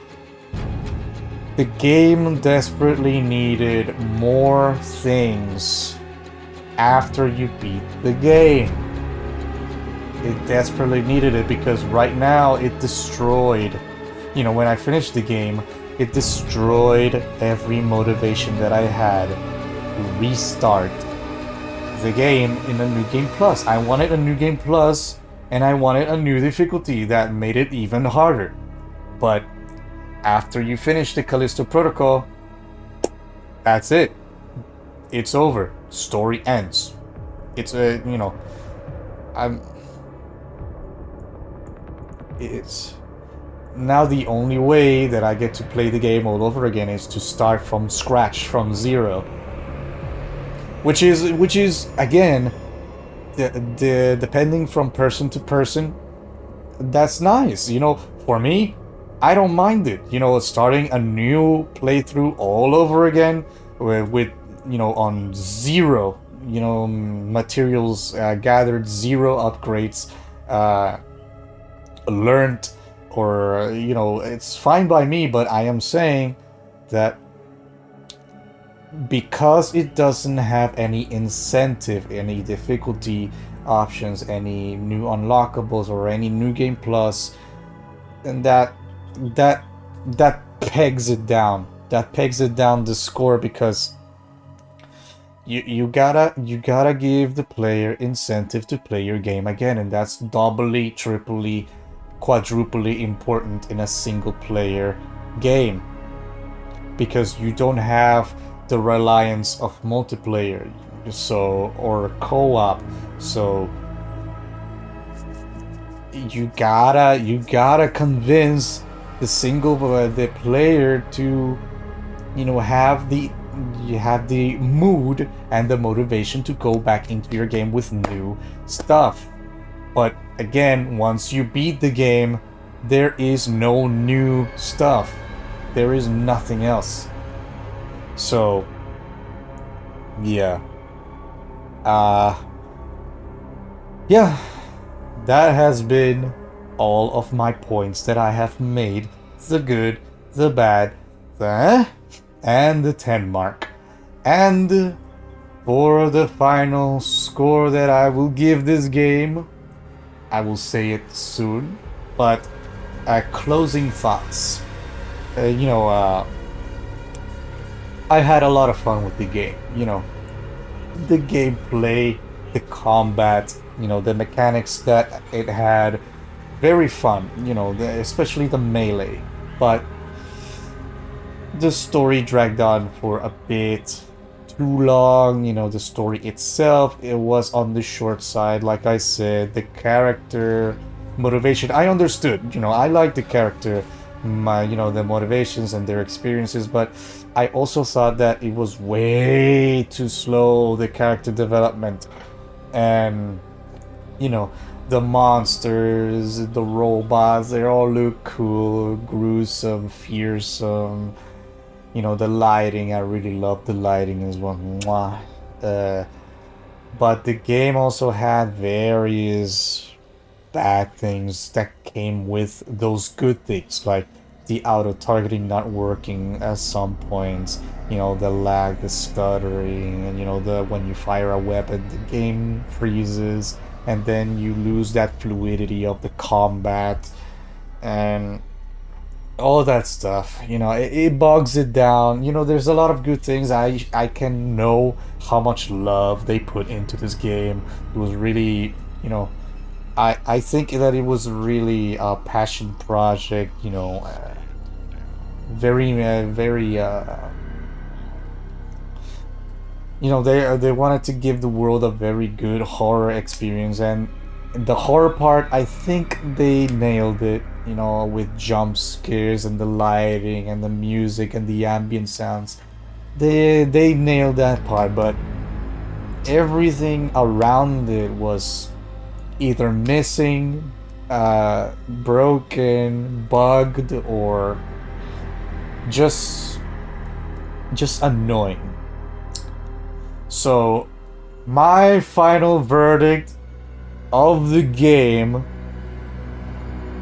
the game desperately needed more things after you beat the game. It desperately needed it because right now it destroyed, when I finished the game, it destroyed every motivation that I had to restart the game in a new game plus. I wanted a new game plus and I wanted a new difficulty that made it even harder. But after you finish the Callisto protocol, that's it. It's over. Story ends. It's it's now the only way that I get to play the game all over again is to start from scratch, from zero. Which is again, the depending from person to person, that's nice. For me, I don't mind it. Starting a new playthrough all over again with on zero, materials gathered, zero upgrades learned, or it's fine by me, but I am saying that because it doesn't have any incentive, any difficulty options, any new unlockables, or any new game plus, and that pegs it down. That pegs it down the score, because you gotta give the player incentive to play your game again, and that's doubly, triply, quadruply important in a single player game, because you don't have the reliance of multiplayer, or co-op. So you gotta convince the player to have the mood and the motivation to go back into your game with new stuff. But again, once you beat the game, there is no new stuff. There is nothing else. So, yeah. Yeah. That has been all of my points that I have made. The good, the bad, the and the 10 mark. And for the final score that I will give this game, I will say it soon, but closing thoughts. I had a lot of fun with the game. The gameplay, the combat, the mechanics that it had, very fun. Especially the melee. But the story dragged on for a bit too long. The story itself, it was on the short side. Like I said, the character motivation, I understood. I liked the character, the motivations and their experiences, but I also thought that it was way too slow, the character development. And the monsters, the robots, they all look cool, gruesome, fearsome. The lighting, I really love the lighting as well. Mwah. But the game also had various bad things that came with those good things, like the auto-targeting not working at some points, the lag, the stuttering, and when you fire a weapon, the game freezes, and then you lose that fluidity of the combat. And all that stuff. It bogs it down. There's a lot of good things. I can know how much love they put into this game. It was really, I think that it was really a passion project. Very they wanted to give the world a very good horror experience, and the horror part, I think they nailed it, with jump scares and the lighting and the music and the ambient sounds. They nailed that part, but everything around it was either missing, broken, bugged, or just annoying. So, my final verdict of the game,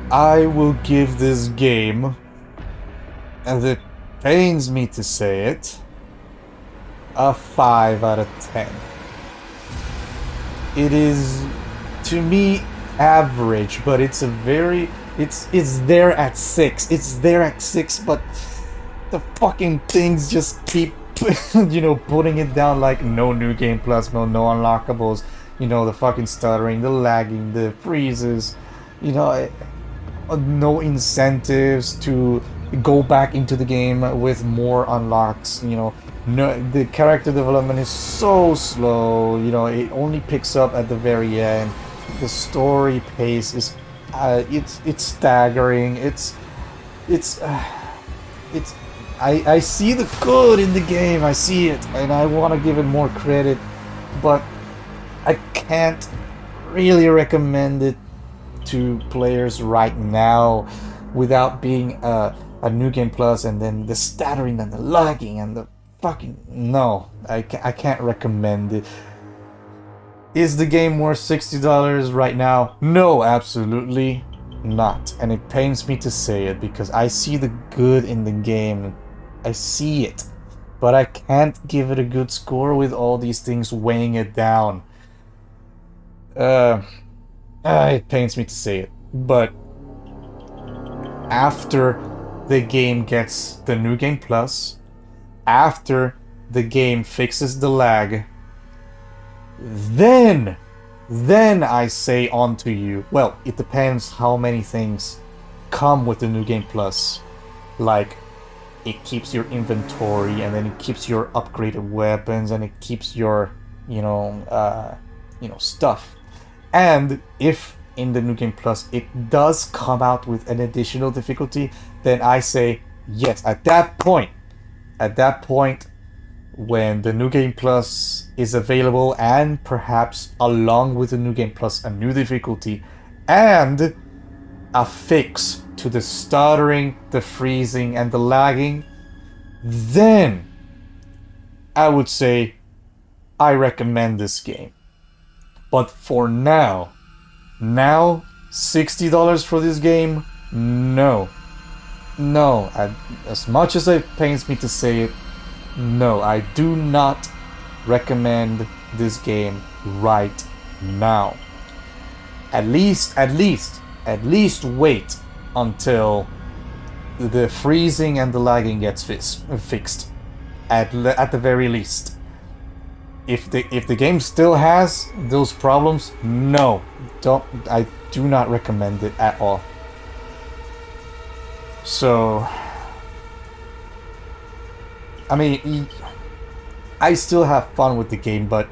I will give this game, and it pains me to say it, a 5 out of 10. It is, to me, average, but it's there at 6. It's there at 6, but the fucking things just keep putting it down, like no new game plus, no unlockables, the fucking stuttering, the lagging, the freezes, no incentives to go back into the game with more unlocks, no, the character development is so slow, it only picks up at the very end. The story pace is, it's staggering, it's I see the good in the game, I see it, and I want to give it more credit, but I can't really recommend it to players right now without being a new game plus, and then the stuttering and the lagging and the fucking... No, I can't recommend it. Is the game worth $60 right now? No, absolutely not. And it pains me to say it because I see the good in the game. I see it. But I can't give it a good score with all these things weighing it down. It pains me to say it. But after the game gets the new game plus, after the game fixes the lag, then I say on to you. Well, it depends how many things come with the new game plus. Like, it keeps your inventory, and then it keeps your upgraded weapons, and it keeps your, stuff. And if in the new game plus it does come out with an additional difficulty, then I say yes. At that point, when the new game plus is available, and perhaps along with the new game plus a new difficulty and a fix to the stuttering, the freezing, and the lagging, then I would say I recommend this game. But for now, $60 for this game? No. As much as it pains me to say it, no, I do not recommend this game right now. At least wait until the freezing and the lagging gets fixed. At the very least. If the game still has those problems, no, I do not recommend it at all. So, I mean, I still have fun with the game, but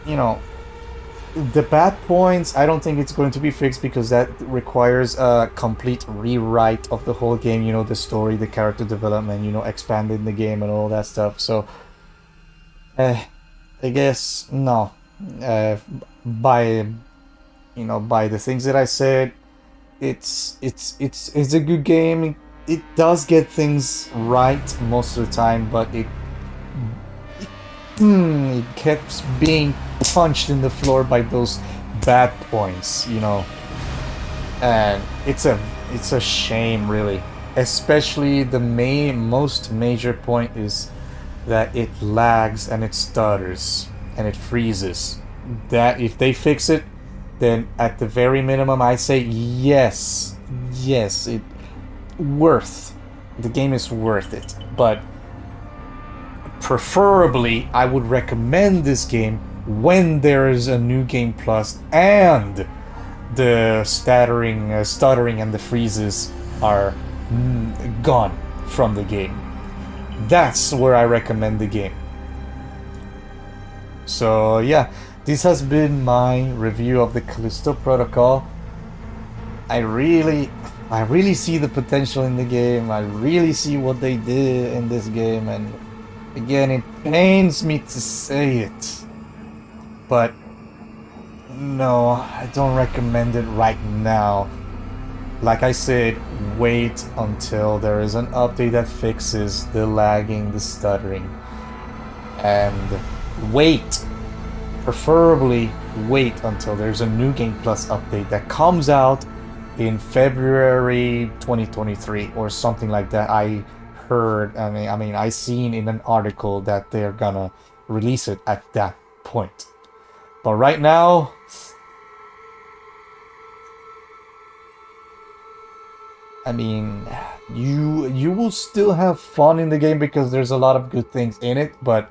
the bad points, I don't think it's going to be fixed, because that requires a complete rewrite of the whole game, the story, the character development, expanding the game and all that stuff. So I guess no. By the things that I said, it's a good game. It does get things right most of the time, but it keeps being punched in the floor by those bad points, and it's a shame, really. Especially the most major point is that it lags and it stutters and it freezes. That if they fix it, then at the very minimum I say yes, worth. The game is worth it, but preferably I would recommend this game when there is a new game plus and the stuttering and the freezes are gone from the game. That's where I recommend the game. So yeah, this has been my review of the Callisto Protocol. I really see the potential in the game. I really see what they did in this game, and again, it pains me to say it, but no, I don't recommend it right now. Like I said, wait until there is an update that fixes the lagging, the stuttering, and wait, preferably wait until there's a new Game Plus update that comes out in February 2023 or something like that. I heard, I seen in an article that they're gonna release it at that point. But right now, I mean, you will still have fun in the game because there's a lot of good things in it, but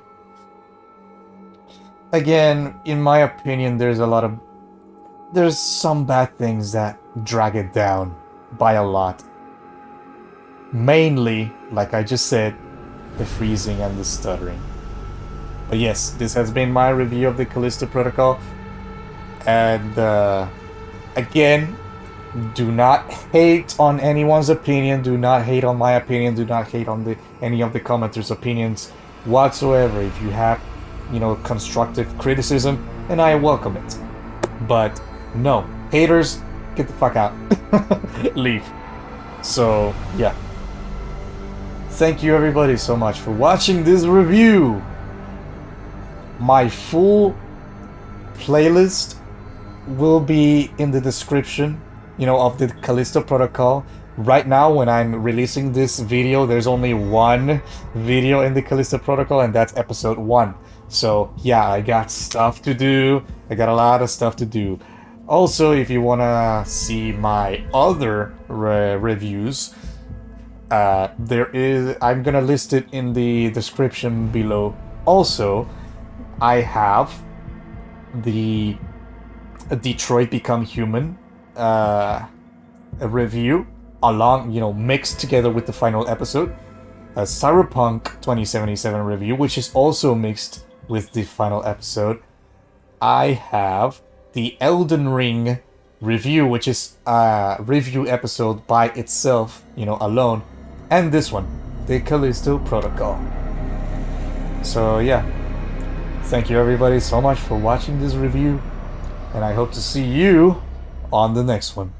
again, in my opinion, there's some bad things that drag it down by a lot. Mainly, like I just said, the freezing and the stuttering. But yes, this has been my review of the Callisto Protocol. And again, do not hate on anyone's opinion. Do not hate on my opinion. Do not hate on any of the commenters' opinions whatsoever. If you have, constructive criticism, and I welcome it. But no, haters, get the fuck out. Leave. So, yeah. Thank you everybody so much for watching this review. My full playlist will be in the description, of the Callisto Protocol. Right now, when I'm releasing this video, there's only one video in the Callisto Protocol, and that's episode 1. So, yeah, I got stuff to do. I got a lot of stuff to do. Also, if you wanna see my other reviews, I'm gonna list it in the description below. Also, I have the Detroit Become Human a review along, mixed together with the final episode. A Cyberpunk 2077 review, which is also mixed with the final episode. I have the Elden Ring review, which is a review episode by itself, alone. And this one, the Callisto Protocol. So yeah, thank you everybody so much for watching this review, and I hope to see you on the next one.